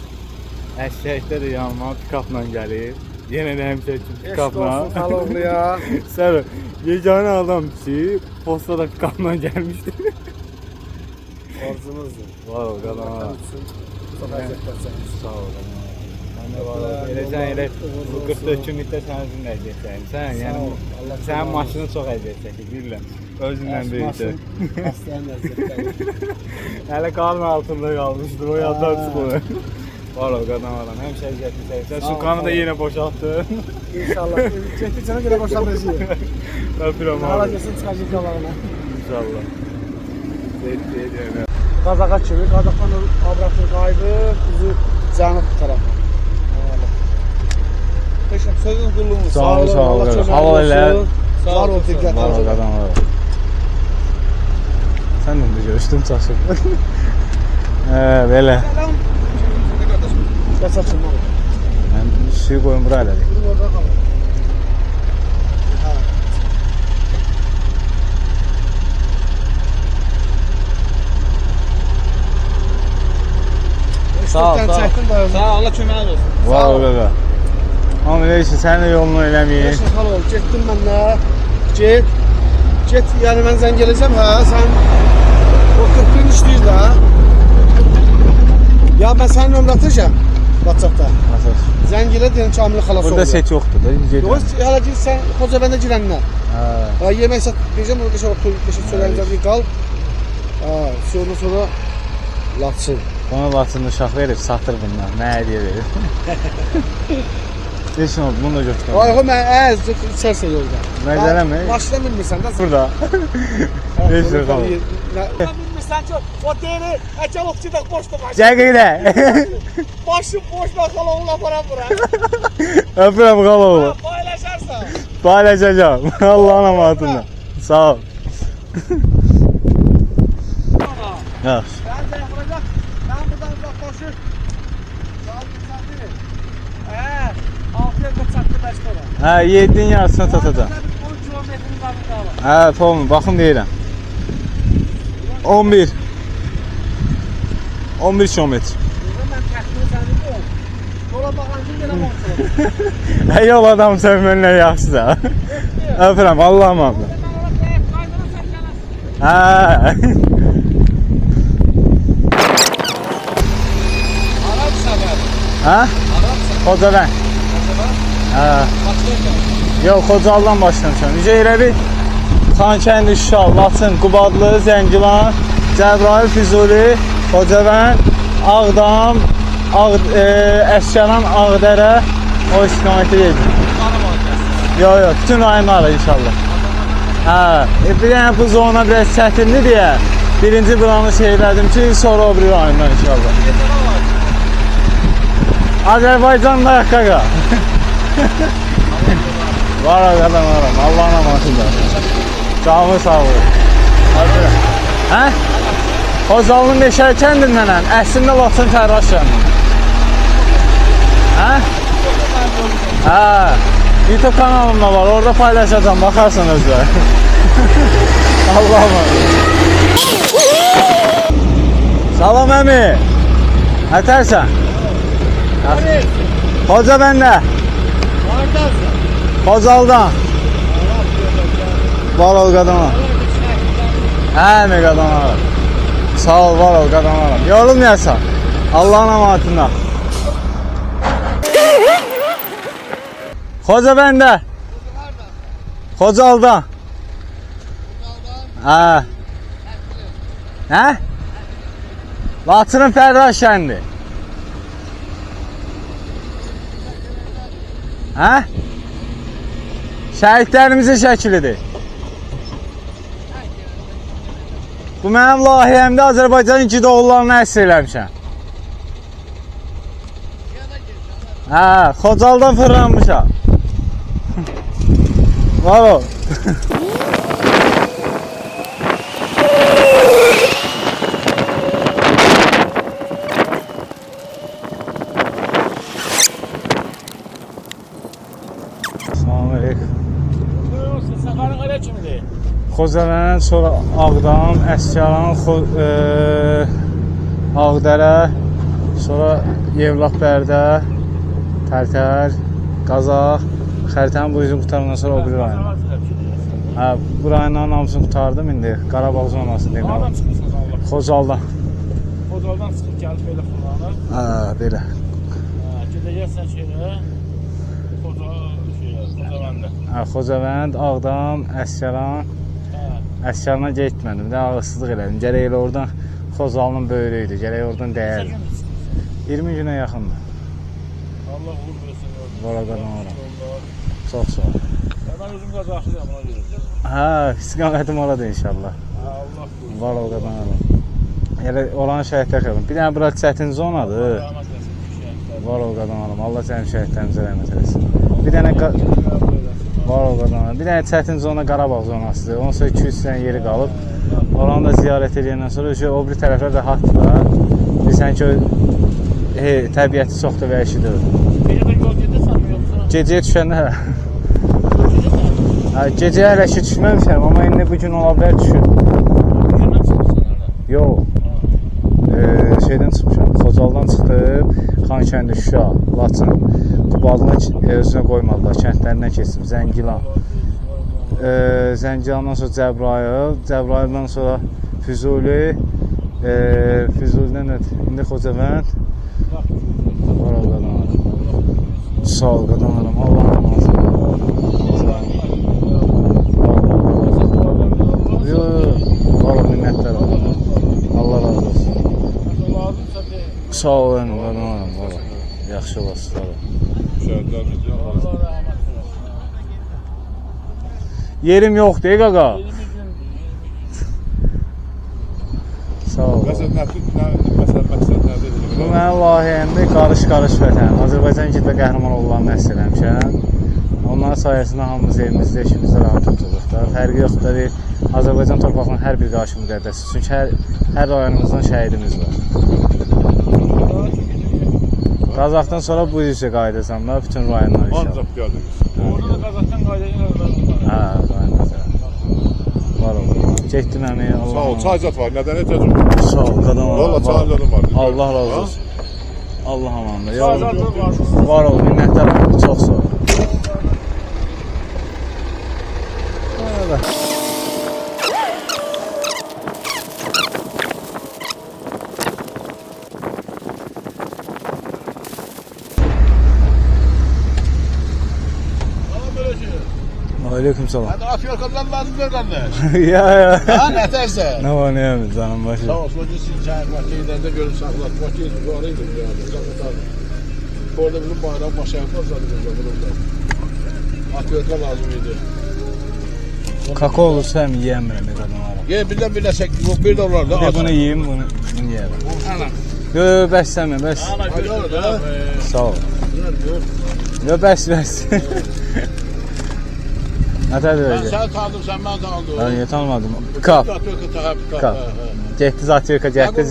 Əşəkdə də yanıma pikapla gəlir. Yenə də həmişə pikapla. Xaloğlu ya. Sən yeganə adam ki, postada pikapla gəlmişdi. Borcumuzdur. Var o qadama. Çox əziyyətlər Sağ ol. Mən də var. Elə bu 44 günlükdə sənin üzrünə əziyyətlərim. Sən yəni sənin maşını çox əziyyət çəkir, bilirəm. Özündən böyükdür. Aslan əziyyətlər. Hələ qalın altında qalmışdır, o yaddan çıxır. Var o qadam adam, həmişə əziyyətli çəkir. Sukanı da yenə boşaltdın. İnşallah. Getdikcə görə boşaldacağıq. Öpürəm abi. Alacaqsın çıxacaq qalanına. İnşallah. Zeyt. Qazağa kimi, Qazaqdan abrasını qayıdıb, bizi cənub tərəfə. Peşəm, sözün qulluğumuz. Sağ ol, sağ ol. Hava elə. Sağ ol, diqqət Var o qadam var. Sən də görüşdün çaşıb. Belə. Gəç açın, oğlum. Mən suyu qoyum bura elədik. Durun orada qalın. Sağ ol, sağ ol. Çəkdim dayandım. Sağ ol, Allah köməyin olsun. Var o qaqa. Amma neyse, sən də yolunu eləməyin. Yaşın xal ol, getdim mən də. Get, yəni mən zəng gələcəm, hə, sən o 41-in işləyir də. Ya mən sənin nömrə atacağım WhatsAppda. Əsas. Zəng elə deyim Kamil xalası Burada set yoxdur da. Yox, hələ ki sən Xocabəndə girəndən. Hə. Yemək sat, deyəcəm orada qəşə otur, qəşə çörəyinizə qal. Sonra latsın. Ona laçında uşaq verib, satır bunlar. Nə hediyə verir? Desin oldu, bunu da götürəm. Ay, o mən içərsən yolda. Məzələmi? Maşına bilmirsən də. Burada. Desin qalın. Bilmirsən ki, o deyir, əcəl oxçuda boşdur başı. Cəqilə. Başım boş bakalım oğla para bura. Öpürəm qaloğlu. Paylaşarsan. Paylaşacağım. Allah'ın amanatında. Sağ ol. Yaxşı. Ben de yapacak. Ben buradan uzaklaşır. Sağ misafiri. 6 yılda çattı başlara. Hə, 7-nin yarısına çatacaq. 10 kilometrin qabında alır. Hə, tamam, baxın deyirəm. 11 kilometr. Ben təxmini zannediyorum. Yola baxancı gələm 10 kilometr. Yol adam sevmənlə yaxşıdır. Öpürəm, Allah'a emanet. Hə. Hə? Xocabənd. Hə. Yox, Xocaldan başlamışam. Necə irəli Xankəndi, Şuşa, Laçın, Qubadlı, Zəngilan, Cəbrayıl, Füzuli, Xocabənd, Ağdam, Əskəran, Ağdərə o istiqamətə gedir. Yox, bütün rayonlar inşallah. Hə, bir dənə bu zona biraz çətindir deyə birinci buranı şeylədim ki, sonra o biri rayonlar inşallah. Azərbaycanda qaqa. Var o qədər varam, Allah'ın amanatında. Canı sağ olun. Hə? Xocalının Meşəli kəndindənəm, əslində Laçın Fərraş kəndində. Hə? Hə. YouTube kanalımda var, orada paylaşacağım, baxarsan özlər. Allah'ım. Salam əmi. Ətərsən? Xocabəndə. Xocaldan. Var ol qadama. Hə, mi qadama. Sağ ol, var ol qadama. Yorulmayasan. Allah'ın amanatında. Xocabəndə. Xocaldan. Hə. Hə? Laçının Fərraş kəndi. Hə? Şəhidlərimizin şəkilidir. Bu mənim layihəmdə Azərbaycanın iki doğullarını əsr eləmişəm. Hə, Xocaldan fırlanmışam. Var o. Selamünaleyküm. Buyurun, səfərin elə kimidir? Xocavənd, sonra Ağdam, Əsgəran, Ağdərə, sonra Yevlax-Bərdə, Tərtər, Qazaq, xəritənin bu yüzünü qutarından sonra o biri rayona. Hə, bu rayonların hamısını qutardım indi. Qarabağ zonası demək. Hardan çıxırsınız Allah? Xocaldan. Xocaldan çıxıb gəlib belə fırlanır. Hə, belə. Gedəcəksən şeyə. Xocavəndə. Hə, Xocavənd, Ağdam, Əsgəran. Əsgərana getmədim. Də ağırsızlıq elədim. Gərək elə oradan Xocalının böyrü idi. Gərək oradan dəyərdim. 20 günə yaxındır. Allah uğur versin. Varadan ora. Çox sağ ol. Mən özüm Qazaxlıyam, ona görə. Hə, istiqamətim oradır inşallah. Allah uğur. Var o qadan ora. Elə oranı şəhidlər xeyrim. Bir dənə bura çətin zonadır. Var o qadan ora. Allah sənin şəhidlərimizə rəhmət eləsin. Bir dənə var o qadan ora. Bir dənə çətin zona Qarabağ zonasıdır. Ondan sonra 200 dənə yeri qalıb. Oranı da ziyarət edəndən sonra o biri tərəflər rahatdır da. Bilirsən ki, təbiəti çox da vəhşidir. Gecədə yol gedirsən mi yoxsa? Gecəyə düşəndə hə. Gecəyə hələ ki düşməmişəm, amma indi bu gün ola bilər düşür. Gündən çıxırsan orada? Yox, şeydən çıxmışam, Xocaldan çıxıb, Xankəndi, Şuşa, Laçın, Qubadlı özünə qoymadılar, kəndlərindən keçdim, Zəngilan. Zəngilandan sonra Cəbrayıl, Cəbrayıldan sonra Füzuli, Füzulidən indi Xocavənd. Var o qadan aram. Sağ ol qadan aram, Allah'a emanet olun. Var o minnətlər olun. Allah razı olsun. Sağ olun, qadan aram, var o. Yaxşı olasın, sağ olun. Yerim yoxdur, qaqa. Sağ ol. Bu mənim layihəmdə qarış-qarış vətən. Azərbaycan gidlə qəhrəman oğullarını əsr eləmişəm. Onların sayəsində hamımız evimizdə, işimizdə rahat oturuq da. Fərqi yoxdur ki, Azərbaycan torpaqlarının hər bir qarşı müqəddəsi. Çünki hər rayonumuzdan şəhidimiz var. Qazaxdan sonra bu üzə qayıdacam da, bütün rayonlar inşallah. Ancaq gəldiniz. Orada da Qazaxdan qaydacaq. Hə, rayonlar. Var olun. Getdim əmi. Sağ ol, çaycat var, nədən etəcəm? Sağ ol, qadan var. Valla çaycadım var. Allah razı olsun. Allah amandır. Var ol, minnətlər olun. Çox sağ ol. Aleyküm selam. Hadi Afyarkadan lazım ver kardeş. Ya. Ha ne tersen? Ne var ne yemin canım başı. Sağ olsun, sizin çayın vaktiyle görün saklar. Vaktiyle zorlaydı yani. Orada bizim bayram başı yapmaz zaten burada. Afyarka lazım idi. Kakao olursa hem yiyemirim bir kadın olarak. Ye birden birine çektik. Bu bir dolar da. Bir de bunu yiyeyim, bunu yerim. Yo bəs səmə, bəs. Hadi orada. Sağ ol. Yo bəs. Nətədir Ben öyle? sen tanıdım, sen ben tanıdım. Ben tanımadım. Kap. Kap. Getdi Zatürkə getdi.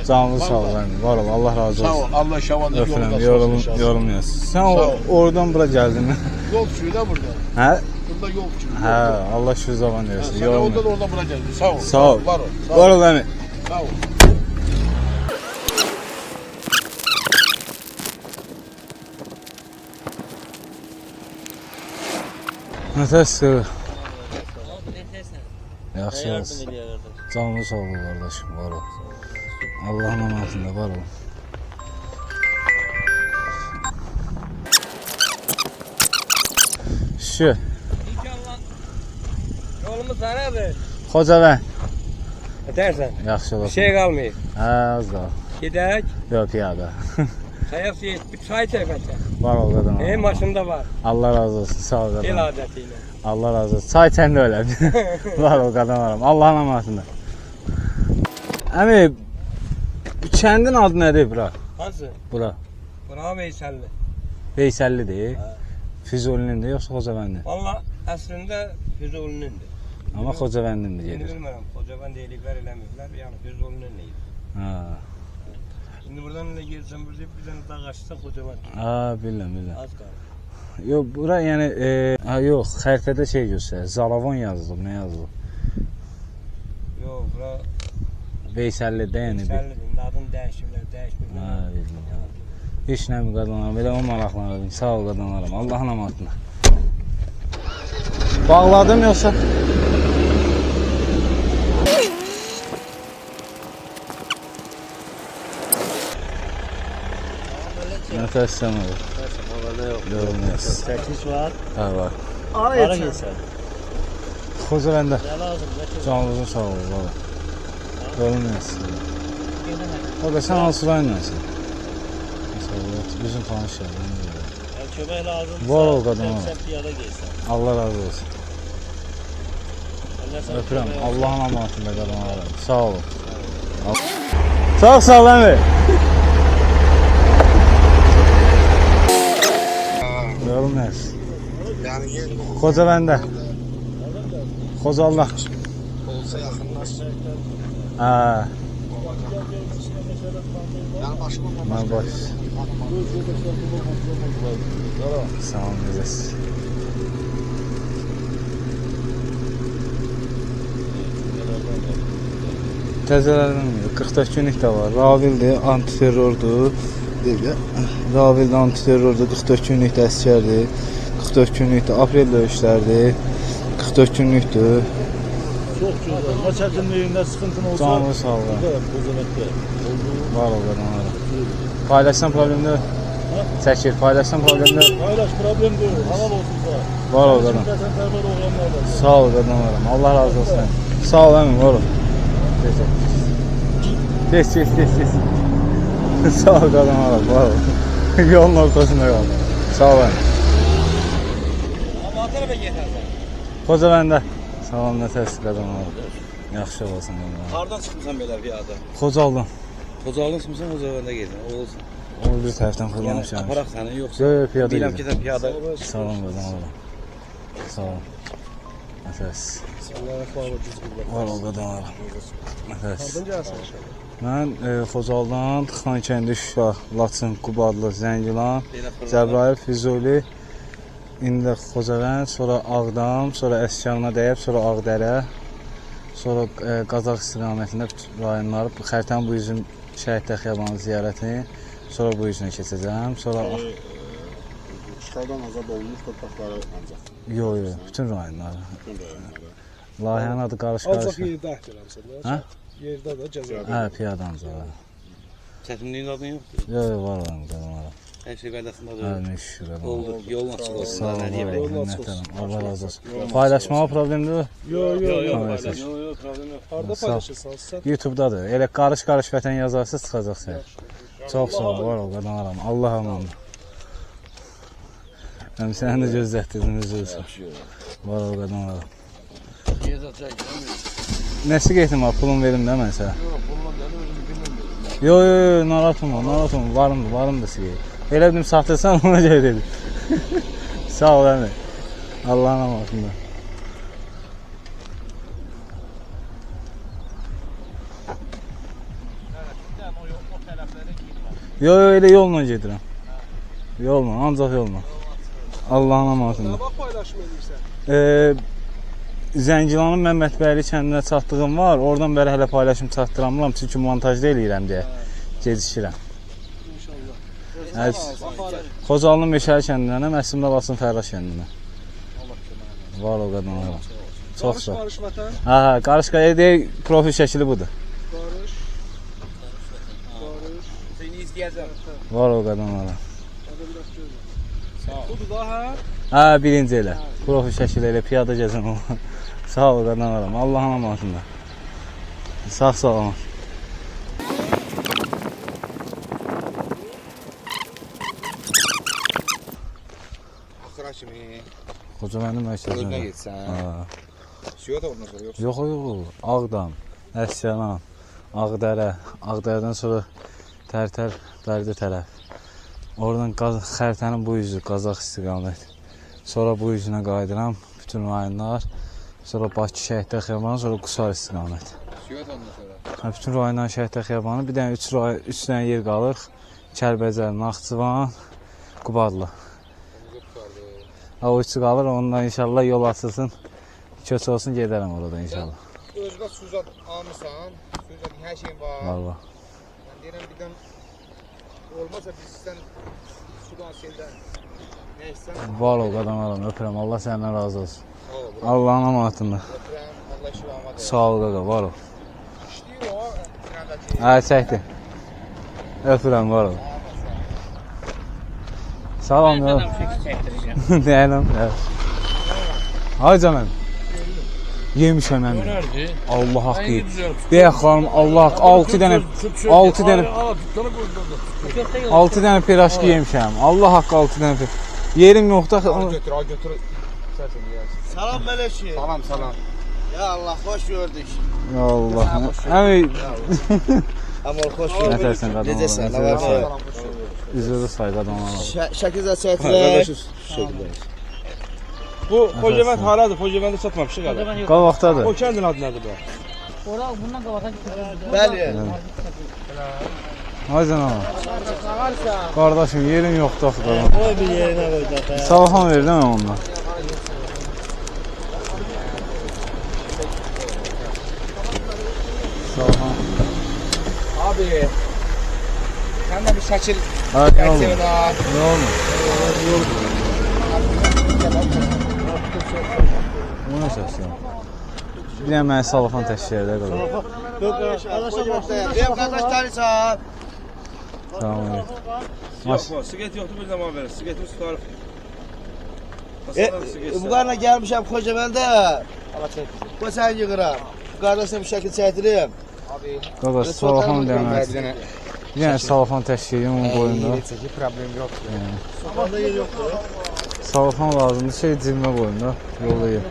Canlı sağ ol. Var ol, Allah razı olsun. Sağ ol, Allah şavanı yolunda olsun. Yorulmuyorsun. Sen oradan bura geldin mi? Yol düşüyor da burada. He? Burada yol düşüyor. He, Allah şu zaman diyorsun. Sen oradan bura geldin. Sağ ol. Sağ ol. Var ol. Var ol əmi. Sağ ol. Nətəsdir? Yaxşı olsun. Canlı sağ ol qardaşım, var ol. Allah'ın amanatında var ol. Şu. Yolumuz nerede? Xocavənd. Edersen. Yaxşı olasın. Bir şey kalmıyor. Hə, az da. Gidek. Yox, piyada. Sayası bir çay çekmekte. Var ol qadan. Benim başımda var. Allah razı olsun, sağ ol El qadan. adetiyle. Allah razı olsun. Çay içəndə öyle. Var ol qadan varam. Allah'ın amanatında. Əmi, kəndin adı nədir bura? Nasıl? Bura. Buna Veyselli. Veysəllidir. Füzulinindir yoxsa Xocavəndin? Valla aslında Füzuli'nindir. Amma Xocavəndindir Yeni gedir. bilmirəm. Kocaman deyirlər, eləmirlər. Yəni Füzuli'nin neydi? Ha. Şimdi buradan ne gelsen burada bir tane dağ açsan kocaman. Ha, bilirəm. Az kaldı. Yox, bura yəni yox, xəritədə şey göstərir. Zalavon yazılıb, nə yazılıb? Veysəllidə yəni bir. Veysəllidir, adını dəyişiblər, dəyişmirlər. Heç nə mi qadınlarım, belə o maraqlanırım. Sağ ol qadınlarım, Allahın amanatına. Bağladım yoxsa? Nəfəs istəmir. Görünmez. Təklik var. Hə, var. Hara getsən? Xocavəndə. Nə lazım? Canınızın sağ ol, baba. Görünmez. O da sən hansı rayondansın? Mesela bizim tanış yerler. Kömək lazımsa, Var o qadın. sən piyada gelsən. Allah razı olsun. Öpürəm. Allahın amanatında qadınlarım. Sağ olun. Çox sağ ol əmi. Görünmez. Xocavəndə. Xocallah. Olsa yaxınlaş. Hə. Yəni başıma Mən baş. Sağ olun, necəsiz? Təzələrdən 44 günlük də var. Ravildir, antiterrordur. Ravildir, antiterrordur, 44 günlük də əsgərdir. 44 günlük də aprel döyüşlərdir. 44 günlükdür. Çox gözəl. Nə çətinliyində sıxıntın olsa, Canlı sağ ol. Var ol qadınlara. Paylaşsan problemdir. Çəkir, paylaşsan problemdir. paylaş, problem deyil. Halal olsun da. Var ol qadın. Vətənpərvər oğlanlardan. Sağ ol qadınlarım. Allah razı olsun. Sağ ol əmim, var ol. Geç. Sağ ol qadınlarım, var ol. Yolun ortasında qal. Sağ ol əmim. Amma tərəfə getərsən. Xocavəndə. Sağ ol, nə təəssüf qadınlarım. Yaxşı olasın qadınlarım. Hardan çıxmısan belə piyada? Xocaldan. Xocaldan çıxmısan, Xocavəndə gedin. Olsun. O bir tərəfdən fırlamışam. Aparaq səni yoxsa? Yox, piyada Biləm gedim. ki, sən piyada. Sağ olun qadınlarım. Sağ olun. Nəfəs. Var ol qadınlarım. Nəfəs. Mən Xocaldan, Xankəndi, Şuşa, Laçın, Qubadlı, Zəngilan, Cəbrayıl, Füzuli, indi Xocavənd, sonra Ağdam, sonra Əsgərana dəyib, sonra Ağdərə, sonra Qazax istiqamətində bütün rayonları, xəritənin bu üzüm Şəhiddə Xiyabanı ziyarətini, sonra bu üzünə keçəcəm, sonra... İşğaldan azad olunmuş torpaqları ancaq. Yox, bütün rayonları. Layihənin adı qarış-qarış. Ancaq yerdə əhdirəmsən. Hə? Yerdə də cəza. Hə, piyadanca. Çətinliyin adın yoxdur. Yox, var olam qadınlara. Hər şey qaydasında Hə, olur. şükür. Oldu. Yolun açıq olsun. Sağ olun, Nə deyim? Allah razı olsun. Paylaşmağa problemdir. Yox, Paylaş. problem yox. Harda Sağ ol. paylaşırsan sən? YouTube'dadır. Elə qarış-qarış vətən yazarsız çıxacaq sən. Çox sağ ol, var ol qadınlaram. Allah amanı. Həm səni də gözlətdirdin, üzr istəyirəm. Var ol qadınlaram. Nəsi getdim var, pulum verim də mən sənə. Yox, narahat olma, varımdır sigey. Elə dedim satırsan, ona görə dedim. Sağ ol əmi. Allahın amanatında. Yox, elə yolla gedirəm. Yolla, ancaq yolla. Allahın amanatında. Nə vaxt paylaşım edirsən? Zəngilanın Məmmədbəyli kəndinə çatdığım var. Oradan bəri hələ paylaşım çatdıramıram. Çünki montajda eləyirəm deyə gecikirəm. İnşallah. Xocalının Meşəli kəndinə, Məsimdə Basın Fərraş kəndinə. Var o qadınlara. Çox sağ. Qarış vətən. Hə, qarış-qarış profil şəkli budur. Qarış. Seni izləyəcəm. Var o qadınlara. Budur da, hə? Hə, birinci elə. Profil şəkli elə piyada gəzən o. Sağ ol qadınlarım. Allahın amanatında. Sağ salamat. Axıra kimi. Xocavəndi mərkəzinə. Ölünə getsən. Suya da ondan sonra yoxsa? Yox, Ağdam, Əsgəran, Ağdərə, Ağdərədən sonra Tərtər, Bərdə tərəf. Oradan xəritənin bu üzü, Qazax istiqamət. Sonra bu üzünə qayıdıram, bütün rayonlar. Sonra Bakı Şəhiddə Xiyabanı, sonra Qusar istiqamət. Suya da ondan sonra. Bütün rayonların Şəhiddə Xiyabanı, bir dənə 3 dənə yer qalır. Kəlbəcər, Naxçıvan, Qubadlı. O üçü qalır, ondan inşallah yol açılsın. Köç olsun, gedərəm orada inşallah. özünə suzat almısan, suzat hər şeyin var. Valla. Mən deyirəm birdən olmasa biz sizdən sudan seldən nə istsən? Var ol qadam aram, öpürəm. Allah səndən razı olsun. Sağ ol. Allahın amanatında. Öpürəm, Allah şifamat versin. Sağ ol qaqa, var ol. İşləyir o, sinəndəki. Hə, çəkdi. Öpürəm, var ol. Salam ya. Deyiləm. Ay canım. Yemişəm mən. Allah haqqı. Deyə xanım, Allah haqqı 6 dənə piraşki yemişəm. Allah haqqı 6 dənə. Yerim yoxdur. Götür, al götür. Salam Meleşi. Salam, salam. Ya Allah hoş gördük. Ya Allah. Əmi Ama hoş gördük. nətərsən qadın. Necəsən? Nə var? Üzrü say qadın. Şəkil çəkdirək. Bu Xocavənd haradır? Xocavəndə çatmamışıq hələ. Qabaqdadır. O kəndin adı nədir bu? Ora bundan qabağa Bəli. Ay canım. Qardaşım yerin yoxdur axı. Qoy bir yerinə qoy da. Salxan verdim mən ondan. Salxan. Abi, sən də bir şəkil Ha, nə oldu? Nə oldu? Bu nə səsdir? Bir dənə mənə salxan təşkil edə qalır. Deyəm qardaş tanıysan. Tamam, evet. Yox, siqet yoxdur, bir zaman verir. Siqetin tutarıq. Bu qarına gəlmişəm Xocavəndə. Bu sən yığıram. Bu qardaşla bir şəkil çəkdirəm. Qardaş, salxan demək. Bir dənə salxan təşkil edin onun boyunda. Heç problem yoxdur. Sobada yer yoxdur. Salxan lazımdır, şey cibimə qoyun da, yolda yer.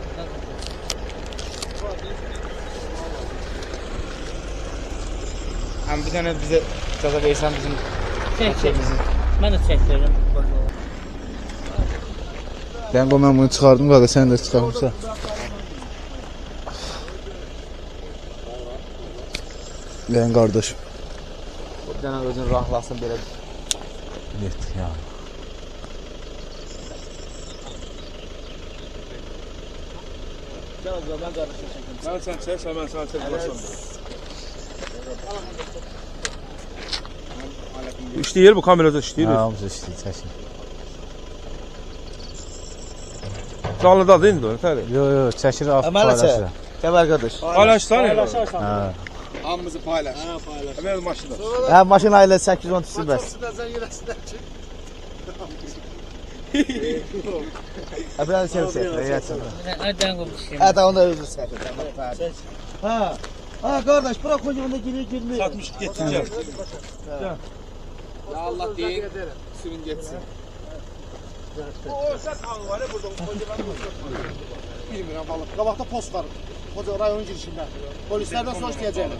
Həm bir dənə bizə icazə versən bizim çəkəcəyimizi. Mən də çəkdirirəm. Dən qoy, mən bunu çıxardım, qardaş, sən də çıxarmışsan. Dən qardaşım. bir dənə özün rahlasın belə. Yetdik ya. Mən sən çəksən, mən sənə çəkməsəm. İşləyir bu kamerada işləyir. Hə, hamısı işləyir, çəkin. Canlıdadır indi o, nətəri? Yox, çəkir, Əmələ çək. Gəl qardaş. Paylaşsan ya. Hə. Hamımızı paylaş. Əməl maşında. Hə, maşın ailə 8-10 tüsün bəs. Hə, bir dənə çək. Dən qoymuşum. Hə, da onu da özür çəkdir. Hə. Ha qardaş, bura Xocavəndə girmir. 60 getsin gəl. Ya Allah deyin, sürün getsin. O sən tanı var ya burada Xocavəndə. Bilmirəm vallahi. Qabaqda post var. Xocavənd rayon girişində. Polislərdən soruş deyəcəm.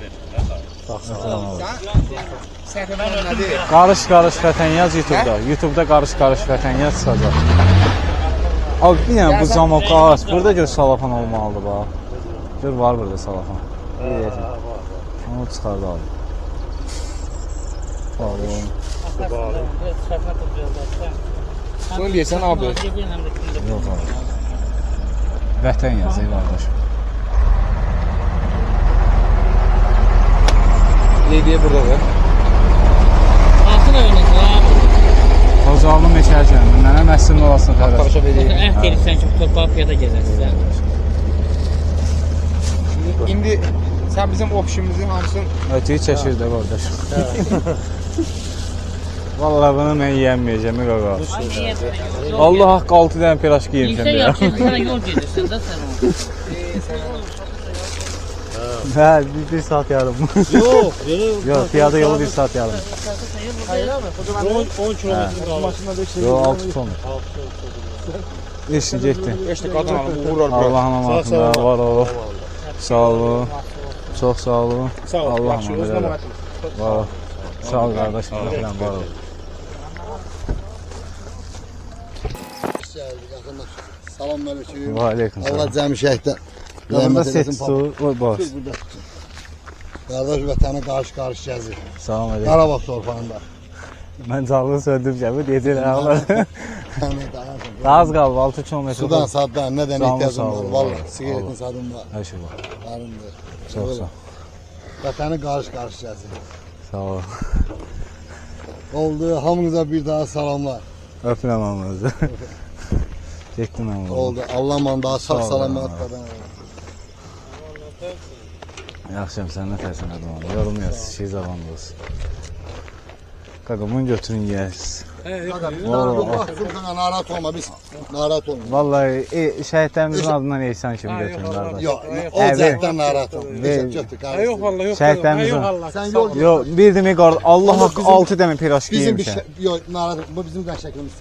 Sən nədir? Qarış vətən yaz YouTube'da. YouTube'da qarış vətən yaz çıxacaq. Abi bir dənə bu zamokka aç. Burada gör salafan olmalıdır bax. Gör var burada salafan. Onu çıxardı abi. Bağlayalım. Bunu deyirsən abi. Yox abi. Vətən yaz ey qardaş. Leydiyə buradadır. Altın oyunuzlar. Hocalının meşərkəndə mənə məhsulun olasını tərəf. Parça vereyim. Əhd edirsən ki, torpağı piyada gezərsən. İndi sən bizim opşimizin hamısını Ötüyü çəkir də qardaş. Vallahi bunu mən yiyəməyəcəm qaqa. Allah haqqı 6 dənə piraşki yemişəm İnsən ya. yaxşı, sənə yol gedirsən də sən onu. Hə, bir saat yarım. Yox, Yox, piyada yolu 1 saat yarım. Hayır abi, 10 kilometr maşında 5 Yox, 6 ton. Eşli getdi. eşli qadın alıb vurur bura. Allahın amanatında var ol. Sağ olun. Çox sağ olun. Sağ ol. Allah'ım Yaxşı, belə. özünə müəyyən. Var ol. Sağ ol qardaşım, falan var ol. Salamünaleyküm. Və aleyküm Allah salam. cəmi şəhiddə. Yanında set su, oy bax. Qardaş vətəni qarşı-qarşı gəzir. Salam aleyküm. Qarabağ torpağında. Mən canlı söndürmüşəm. Deyəcək ağlar. Yani dayansın. Daha az qalıb 6 km. Sudan saddan neden Sağ ol, ihtiyacım sağ ol. var? Vallahi sigaretin sadım var. Hər şey var. Varımdır. Çox sağ ol. Vatanı karış yazın. Sağ ol. Oldu. Hamınıza bir daha salamlar. Öpürəm hamınızı. Getdim mən. Oldu. Allah mandağı sağ Sağ ol. salamat qadan. Yaxşıyam, sən nə tərsən adam? Yorum yaz, şey zamanlı olsun. Qaqa, bunu götürün yiyəsiz. Narahat olma biz. Narahat olma. Vallahi şəhidlərimizin adından ehsan kimi götürün qardaş. Yok. O zətdən narahat olma. Götür kardeşim. Yok vallahi yok. Şəhidlərimizin. Sen yol Yo, bir demək qardaş, Allah haqqı 6 dəmə piraşki bizim bir yemişəm. şey yok narahat. Bu bizim de şeklimiz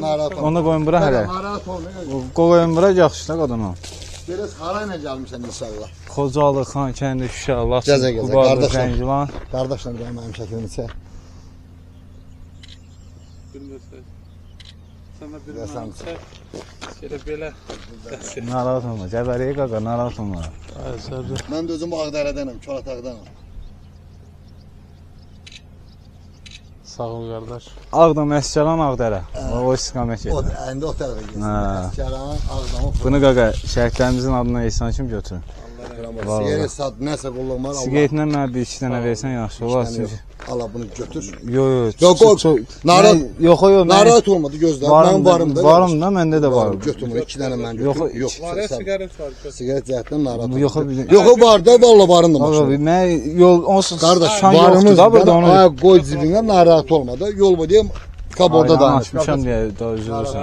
narahat olma. Onu qoyun bura hələ. Narahat olma. Qoyun bura yaxşı da qadına. Biraz harayla gəlmişsən inşallah. Xocalı, Xankəndi, Şuşa, Laçın, Gəzə gəzə, Qubalı, qardaşlar. Zəngilan. Qardaşla bir mənim şəklimi çək. Sana bir Yasan. Şöyle böyle. Narahat olma, Cəbəliyə qaqa, narahat olma. Mən də özüm Ağdərədənəm, Çolataqdanam. Sağ ol kardeş. Ağdam, Əsgəran, Ağdərə. O istiqamət O gedir. indi o tərəfə getsin. Hə. Əsgəran, Ağdamı. Bunu qaqa, şəhidlərimizin adına ehsan kimi götürün. Sigaret sat, nəsə qulluq var. Sigaretlə mənə bir iki dənə versən yaxşı olar. Allah bunu götür. Yo, Yox, narahat. Yox, yox. Narahat olmadı gözlə. Mənim varım da. Varım da, məndə də var. Götür bunu, 2 dənə mən Yox, götür. Yox, Var ya sigaret var. sigaret zətdən narahat. Yox, Yox, o var da, valla varım da Qaqa, maşın. mən yol onsuz Qardaş, şan yoxdur varımız da burada onu. Ayak qoy cibinə narahat olmadı. Yol bu deyim, kaborda da. Açmışam deyə da üzr olsun.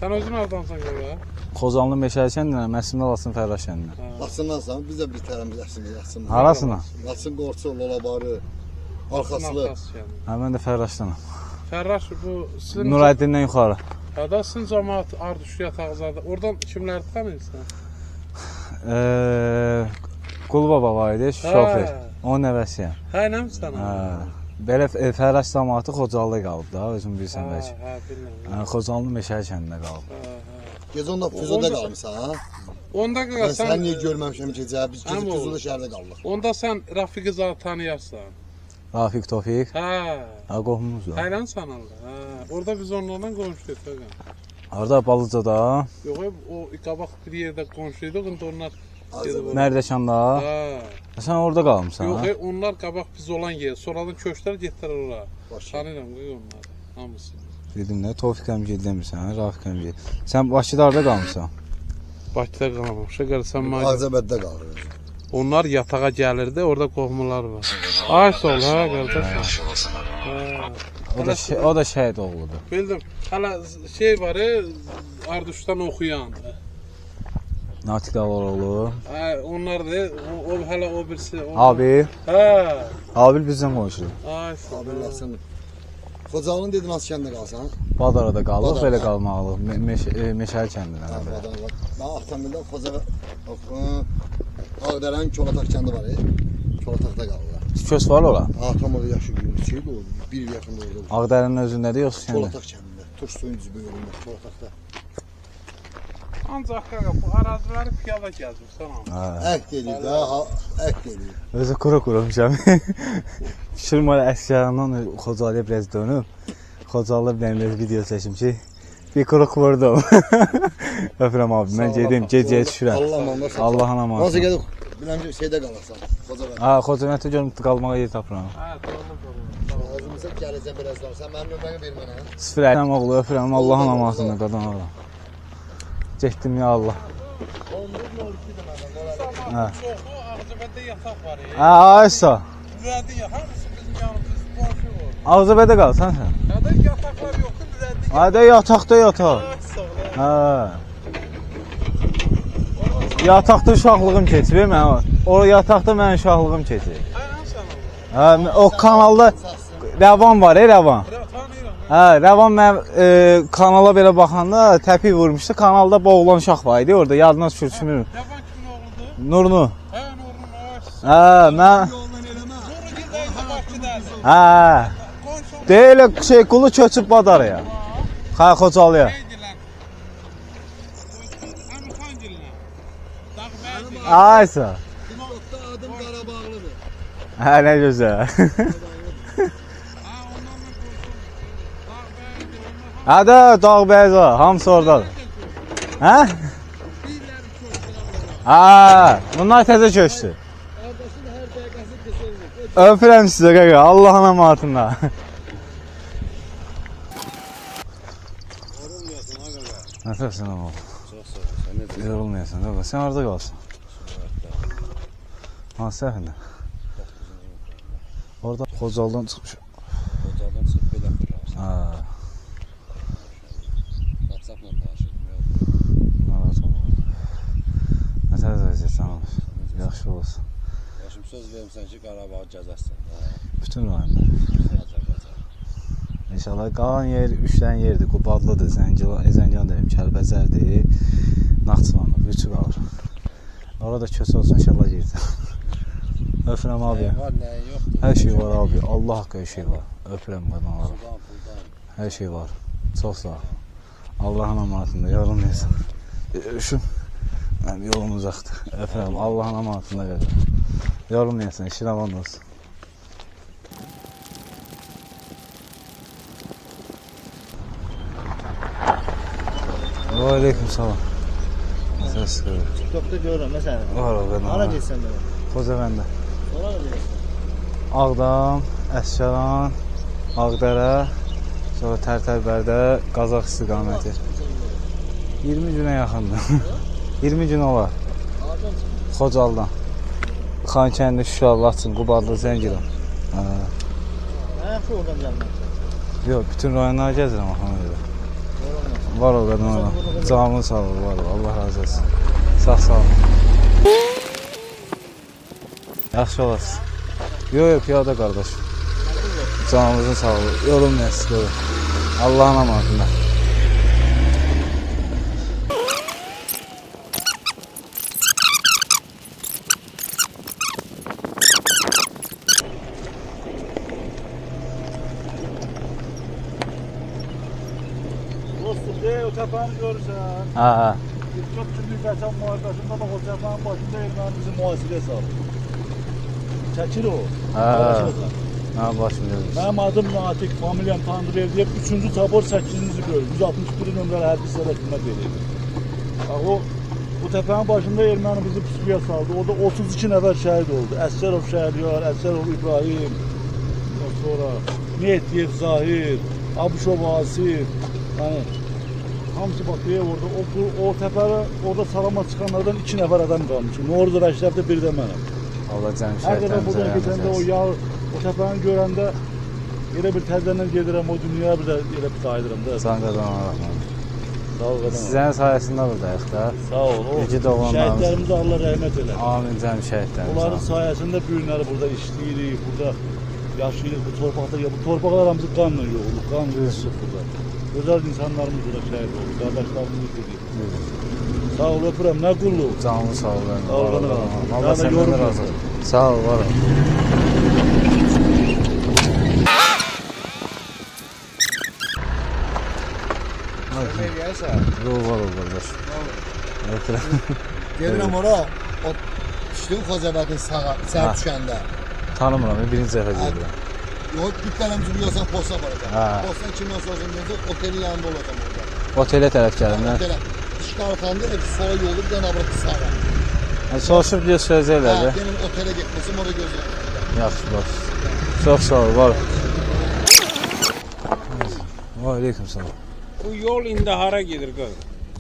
Sen özün oradansan ya. Xozanlı Meşəli kəndindən, Məsimdə Laçın Fərraş kəndindən. Laçından sonra biz də bir tərəmiz Laçından. Harasına? Laçın Qorçu, Lolabarı, Arxaslı. Hə, mən də Fərraşdanam. Ferraş bu sizin Nurəddindən yuxarı. da sizin cemaat Arduş yatağızada. Oradan kimler tanıyorsun? Qulu baba var idi, şofer. Onun nəvəsiyəm. Hə, nə misən? Belə Fərraş cəmaatı Xocalıda qalıb da, özün bilirsən bəlkə. Hə, bilmirəm. Xocalının Meşəli kəndində qalıb. Gecə onda Füzulidə qalmışsan, ha? Onda Mən qaqa sən sen niyə görməmişəm gecə? Biz gecə Amma Füzuli şəhərdə qaldıq. onda sen Rafiqi zat tanıyarsan. Rafiq Tofiq. Hə. Ha, qohumuzdur. Hayran sanaldı. Hə. Orada biz onlarla qonşuyduq qaqa. Harda Balıcada? Yox, o qabaq bir yerdə qonşuyduq, indi onlar Mərdəkanda? Hə. Sən orada qalmısan, Yox, ha? onlar qabaq biz olan yer. Sonradan köçlər getdilər ora. Başa. Tanıyıram qaqa onları. Hamısı. Dedim nə, Tofiq əmgil demirsən, hə? Rafiq əmgil. Sən Bakıda harda qalmısan? Bakıda qalmamışam. Gəlsən mən. Ağzabəddə qalırıq. Onlar yatağa gəlirdi, orada qohumlar var. Ay sağ ol, hə qardaş. O da şəhid oğludur. Bildim. Hələ şey var, Arduşdan oxuyan. Natiq Davaroğlu. Hə, onlar da o hələ o birisi. Abi. Hə. Abi bizdən qonşudur. Ay sağ ol. Abdullasın. Xocalının dedin hansı kəndə qalsan? Badarada qalıq, Badarada. belə qalmaqlıq. Meşəli kəndindən. Mən avtomobildə Xocalı Ağdərənin Çolataq kəndi var, Çolataqda qalırlar. Kös var ola. Avtomobil yaşı bir şeydi o, bir il yaxında orada. Ağdərənin özündədir yoxsa kəndə? Çolataq kəndində, Turş suyun üzü bölümündə, Çolataqda. Ancaq qaqa bu araziləri piyada gəzmirsən amma. Əhd eləyir də, əhd eləyir. Özü quru qurumuşam. Şirmal Əsgərandan Xocalıya biraz dönüb. Xocalıda bir dənə video çəkim ki, bir quruq vurdum. Öpürəm abi, mən gedim, gecəyə düşürəm. Allah'ın amanı. Nasıl gedib? Biləm ki, şeydə qalarsan, Xocalı. Ha, Xocalıda görüm qalmağa yer tapıram. Hə, doğru. Ağzımıza gələcəm birazdan, sən mənim nömrəni ver mənə. Sıfır oğlu, öpürəm Allah'ın amasını qadan ola. Getdim ya Allah. 11-12-dir məndən. Hə. Çoxu Ağcabədə yataq var. Hə, aysa. Mürədi ya, hamısı bizim yanımız qonşu var. Ağcabədə qalsan sən. Hədə yataqlar yoxdur, mürədi. Hayda yataqda yataq. Hə. Yataqda uşaqlığım keçib mən. O yataqda mənim uşaqlığım keçib. Hə, o kanalda Rəvan var, Rəvan. Hə, Rəvan mən kanala belə baxanda təpi vurmuşdu. Kanalda boğulan uşaq var idi orada, yadına sürçmür. Rəvan kimin oğludur? Nurnu. Hə, Nurun ağaç. Hə, mən Nuru gildəysə Bakıdadır. hə. Deyil şey qulu köçüb Badaraya. Xə Xocalıya. Aysa. Adım Qarabağlıdır. Hə, nə gözəl. Hadi Dağ Beyza, hamısı oradadır. Hə? Ha, bunlar təzə köçdü. Öpürəm sizə qaqa, Allahın amanatında. Nəfəsin ama. Yorulmayasın qaqa, sən orada qalsın. Hansı səfində? Orada Xocaldan çıxmış. Xocaldan çıxıb belə fırlarsın. Ha. WhatsApp-la danışırdım. Narahat olma. Nətər vəziyyətsən olur? Yaxşı olsun. Başım söz verirsən ki, Qarabağı gəzərsən. Bütün rayonda. İnşallah qalan yer 3 dənə yerdir. Qubadlıdır, Zəngilan deyim, Kəlbəcərdir, Naxçıvandır, üçü qalır. Orada köçü olsun, inşallah girəcəm. Öpürəm abi. Var, nəyin yoxdur? Hər şey var abi. Allah haqqı hər şey var. Öpürəm qadınlara. Sudan, puldan. Hər şey var. Çox sağ ol. Allahın amanatında yorulmayasın. Üşüm. Mənim yolum uzaqdır. Öpürəm. Allahın amanatında verir. Yorulmayasın. İşin aman olsun. Aleyküm salam. Səs çıxır. TikTok'ta görürəm mən səni. Var o qədər. Hara getsən belə? Xocavəndə. Ora da deyirsən. Ağdam, Əsgəran, Ağdərə, sonra Tərtərbərdə, Qazax istiqaməti. 20 günə yaxındır. 20 gün olar. Xocaldan. Xankəndi, Şuşa, Laçın, Qubadlı, Zəngilan. Mən yaxşı oradan gəlməm. Yox, bütün rayonları gəzirəm axana görə. Var o qədər ona. Canın sağ ol, var o. Allah razı olsun. Sağ ol. Yaxşı olasın. Yox, piyada qardaş. Canımızın sağ ol. Yorulmayasın. Allahın amanatında. O tepeğini görürsen. Ha. Çok cümlük kaçan muhabbetinde bak o tepeğin başında elmanın bizi muhasile sağlıyor. Çəkir o. Ha. Ha, başlayırız. Benim adım Natik, familyam Tanrıverdiyev, 3-cü tabor 8-ci bölüm, 161 nömrəli hərbi hissədə xidmət verir. Bak o, bu tepeğin başında erməni bizi pusuya saldı. Orada 32 nəfər şəhid oldu. Əsgərov Şəhriyar, Əsgərov İbrahim, sonra Mehdiyev Zahir, Abuşov Asif, yani hamısı bakıyor orada. O tepede orada salama çıkanlardan 2 nəfər adam kalmış. Novruz Rəşrəfdə bir də mənəm. Allah cəm Hər qədər buradan şəhətlərimizə keçəndə o yağ, o təpəni görəndə elə bir təzədən gedirəm, o dünyaya bir də elə bir qayıdıram da. Can qadana rəhmət. Sağ ol qadana. Sizlərin sayəsində buradayıq da. Sağ ol. İki doğanlarımız. Şəhidlərimizə Allah rəhmət elə. Amin cəm şəhidlərimiz. Onların sayəsində bu günləri burada işləyirik, burada yaşayırıq, bu torpaqda. Ya bu torpaqlar hamısı qanla yoğulur, qan yoxsulluq burada. Gözəl insanlarımız burada şəhid oldu, qardaşlarımız dedik. Sağ ol, öpürəm, nə qulluq. Canlı sağ ol. Sağ ol qadana. Allah səndən razı olsun. Sağ ol, var ol. Yol var ol qardaş. Öpürəm. Gedirəm ora, o düşdüm Xocavəndin sağa, səhər düşəndə. Tanımıram, birinci dəfə gedirəm. Yox, bütlərimizi biliyorsan posta aparacaq. Ha. Postan kimdən sorsan deyəcək, otelin yanında olacaq orada. Otelə tərəf gəlim də. Otele. Çıxartanda sola yolu bir dənə abrak sağa. Soruşub deyə söyləyəcəklər də. Benim otele getməsim orada gözləyəm. Yaxşı, bax. Çox sağ ol, var ol. Aleyküm salam. Bu yol indi hara gedir qız?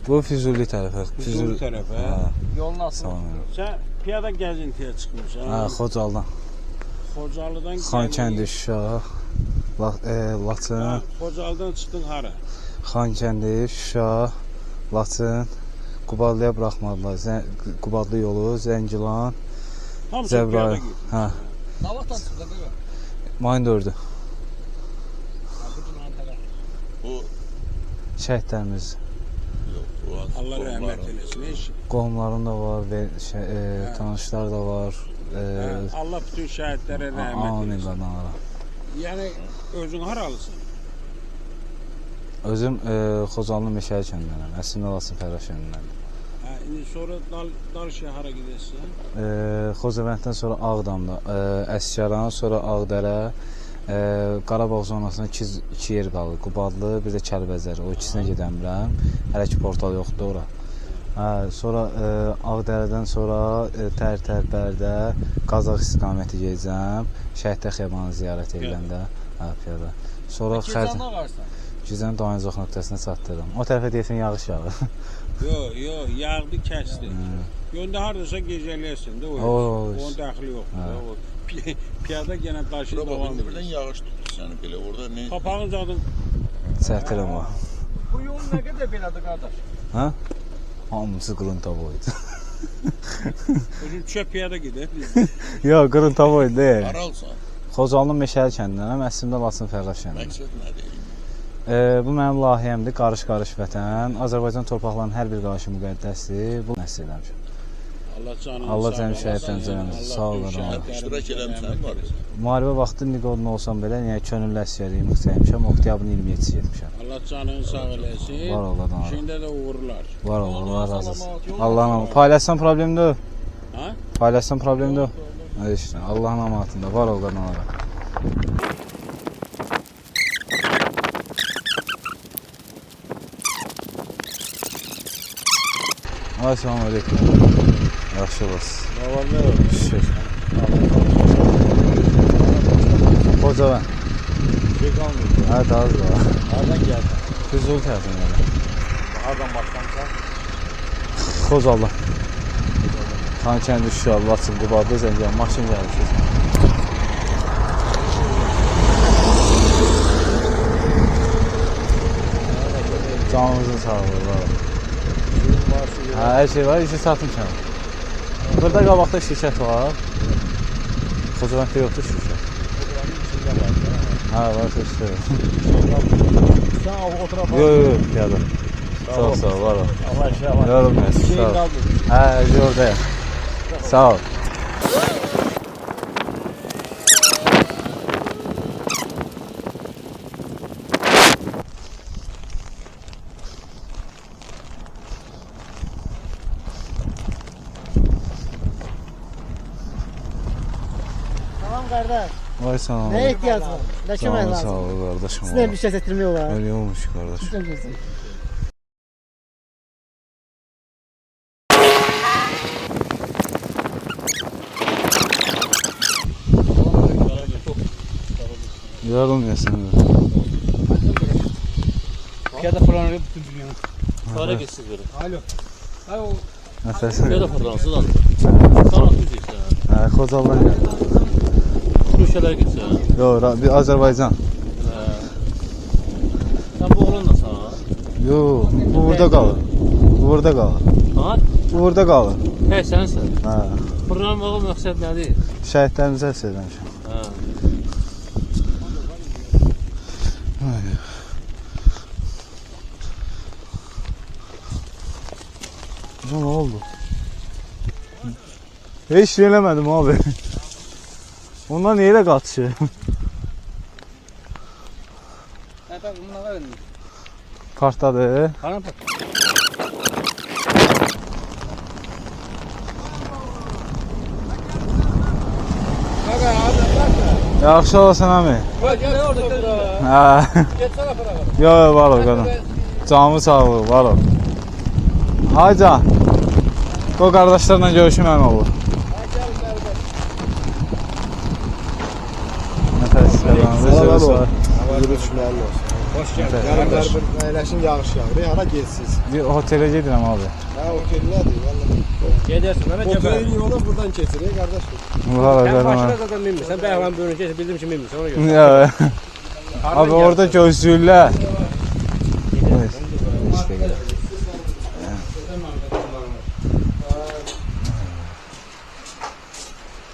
Bu Füzuli tərəfə. Füzuli tərəfə. Yolun altında. Sən piyada gəzintiyə çıxmısan. Ha, Xocaldan. Xocalıdan Xankəndi, Şuşa, Laçın. Xocalıdan çıxdın hara? Xankəndi, Şuşa, Laçın, Qubadlıya buraxmadılar. Qubadlı yolu, Zəngilan, Cəbrayıl. Hə. Nə vaxtdan çıxdın qıqa? Mayın 4-dü. Şəhidlərimiz. Allah rəhmət eləsin. Qohumlarım da var, tanışlar da var. Allah bütün şəhidlərə rəhmət Amin eləsin. qadınlara. Yəni özün haralısan? Özüm Xocalının Meşəli kəndindənəm. Əslində Laçın Fərraş kəndindənəm. İndi sonra Darışa hara gedəsən? Xocavənddən sonra Ağdamda, Əsgəran, sonra Ağdərə, Qarabağ zonasına 2 yer qalır. Qubadlı, bir də Kəlbəzər. O ikisinə gedəmirəm. Hələ ki portal yoxdur ora. Sonra Ağdərədən sonra Tərtərpərdə Qazax istiqaməti gedəcəm. Şəhidlər Xiyabanını ziyarət ediləndə. Piyada. Sonra Gizən dayanacaq nöqtəsinə çatdırdım. O tərəfə deyəsən yağış yağır. Yox, yağdı kəsdi. Yolda hardasa gecələyəsən də o. Onun dəxli yoxdur. Piyada yenə daşı davam edir. Birdən yağış tutdu səni belə orada nə? Papağın zadım. Çətirəm var. Bu yol nə qədər belədir qardaş? Hə? Hamısı qırıntı boydu. Özüm düşə piyada gedək biz. Yox, qırıntı boydu deyil. Haralsan? Xocalının Meşəli kəndinəm, əslində Laçın Fərqaş kəndinəm. Məqsəd nədir? Bu mənim layihəmdir, qarış-qarış vətən. Azərbaycan torpaqlarının hər bir qarışı müqəddəsdir. Bu nəsil eləmişəm. Allah cəmi şəhidlərimizə eləməsin. Sağ olun. İştirak eləmişsən var. Müharibə vaxtı Niqodun olsam belə, yəni könüllü əsgərliyi müxtəymişəm. Oktyabrın 27-ci getmişəm. Allah canını sağ eləsin. Var Allah. Şimdi də uğurlar. Var Allah razı olsun. Allah'ın amanı. Paylaşsan problemdir. Ha? Paylaşsan problemdir. Hadi işte Allah'ın amanatında. Var ol qadınlara. Assalamu alaikum. Yaxşı olasın. Nə var nə var? Şükür. Xocavan. Şey qalmıyor. Hə, daha az var. Hardan gəldin? Füzuli tərəfindən gəldim. Hardan başlamısan? Xocaldan. Xankəndi Şuşa, Laçın, Qubadlı, Zəngən, maşın gəlmişiz. Canınızın sağlığı var. Hər şey var, işi satmışam. Burada qabaqda şirkət var. Xocavənddə yoxdur şirkət. Hə, var şirkət. Sən o tarafa. Yox, piyada. Çox sağ ol, var ol. Allah işə var. Yorulmayasın, sağ ol. Hə, oradayım. Sağ ol. Tamam kardeş. Vay sağ ol. Neye ihtiyacın var? Ne kömək Sağ lazım? ol kardeşim. Sizden bir şey getirmiyor olar. Öyle olmuş kardeş. Sizden bir şey. Yorulmayasın. Piyada fırlanır bütün dünyanın. Sonra geçsin böyle. Alo. Alo. Nəfəsin? Piyada fırlansın da. Sonra düzeysə. Hə, Xocaldan gəldim. Şuşələr geçsə. Yox, bir Azərbaycan. Sən bu oğlanla sana. Yox, bu burada qalır. Bu burada qalır. Ha? Bu burada qalır. Hə, sənsən. Hə. Fırlanmağı məqsəd nədir? Şəhidlərimizə həsr eləmişəm. Hə. Ne oldu? Hiç şey eləmədim abi. Onlar niyə elə qaçışır? Hə, bununla verin. Partdadır. Qaran part. Yaxşı olasın əmi. Gəl orada gəl. Hə. Getsənə fırağa. Yox, var ol qadın. Canımı sağ ol, var ol. Hayca. O qardaşlarla görüşüm əmi olur. Nəfəs qadınızı. Yürü düşməli olsun. Hoş gəldin. Yarınlar bir əyləşin yağış yağır. Hara geçsiz? Bir otelə gedirəm abi. Ha otel nədir? Vallahi. Gedərsən, mənə gəl. Otelin yolu buradan keçir, qardaş. Var ol Sən qadın. başına zaten bilmirsən. Bəyəvan bölünü keçir, bildim ki bilmirsən, ona görə. Ya. Abi orada gözlüyürlər. İşte gel.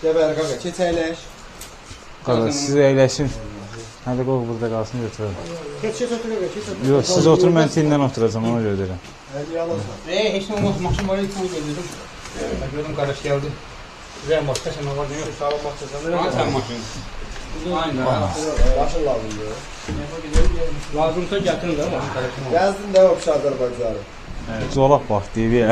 Gəbər qaqa, keç əyləş. Qardaş siz əyləşin. Hələ qoy burada qalsın götürürəm. Keç otur, keç otur. Yox, siz oturun, mən tinlə oturacam, ona görə deyirəm. Hadi yalasın. Heç nə olmaz, maşın var, heç nə gözlədim. Ben gördüm qardaş gəldi. Güzel başqa şey var yok. Sağlam baxırsan. Hangi sen maşın? Aynen. Başın lazımdır. Lazımsa gətirin də maşın qardaşım. Yazdın da o Azərbaycanı. Zolaq bax deyib ya.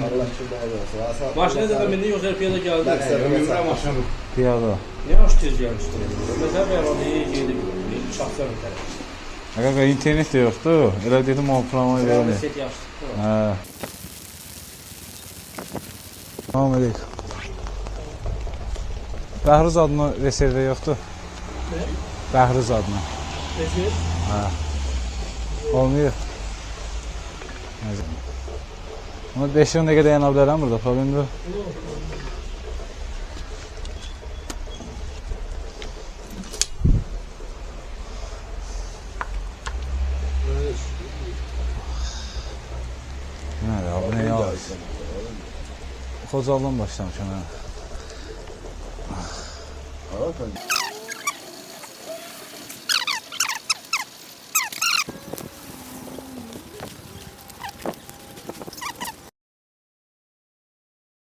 Allah şükür olsun. Maşına da mindi yoxsa piyada gəldi. Məqsəd Ömrə maşın. Piyada. Yavaş tez gəlmişdir. Məsələn, arada gedib, şəxsən tərəf. Qaqa internet də yoxdur. Elə dedim o programı verin. Set yaxşıdır. Hə. Salam əleykum. Bəhruz adına reservə yoxdur. Nə? Bəhruz adına. Reserv? Hə. Olmuyor. Nəzər. Ama 5-10 dəqiqə dayana bilərəm burada, problem yox. Nədir, abi nə yavaş? Xocaldan başlamışam, hə.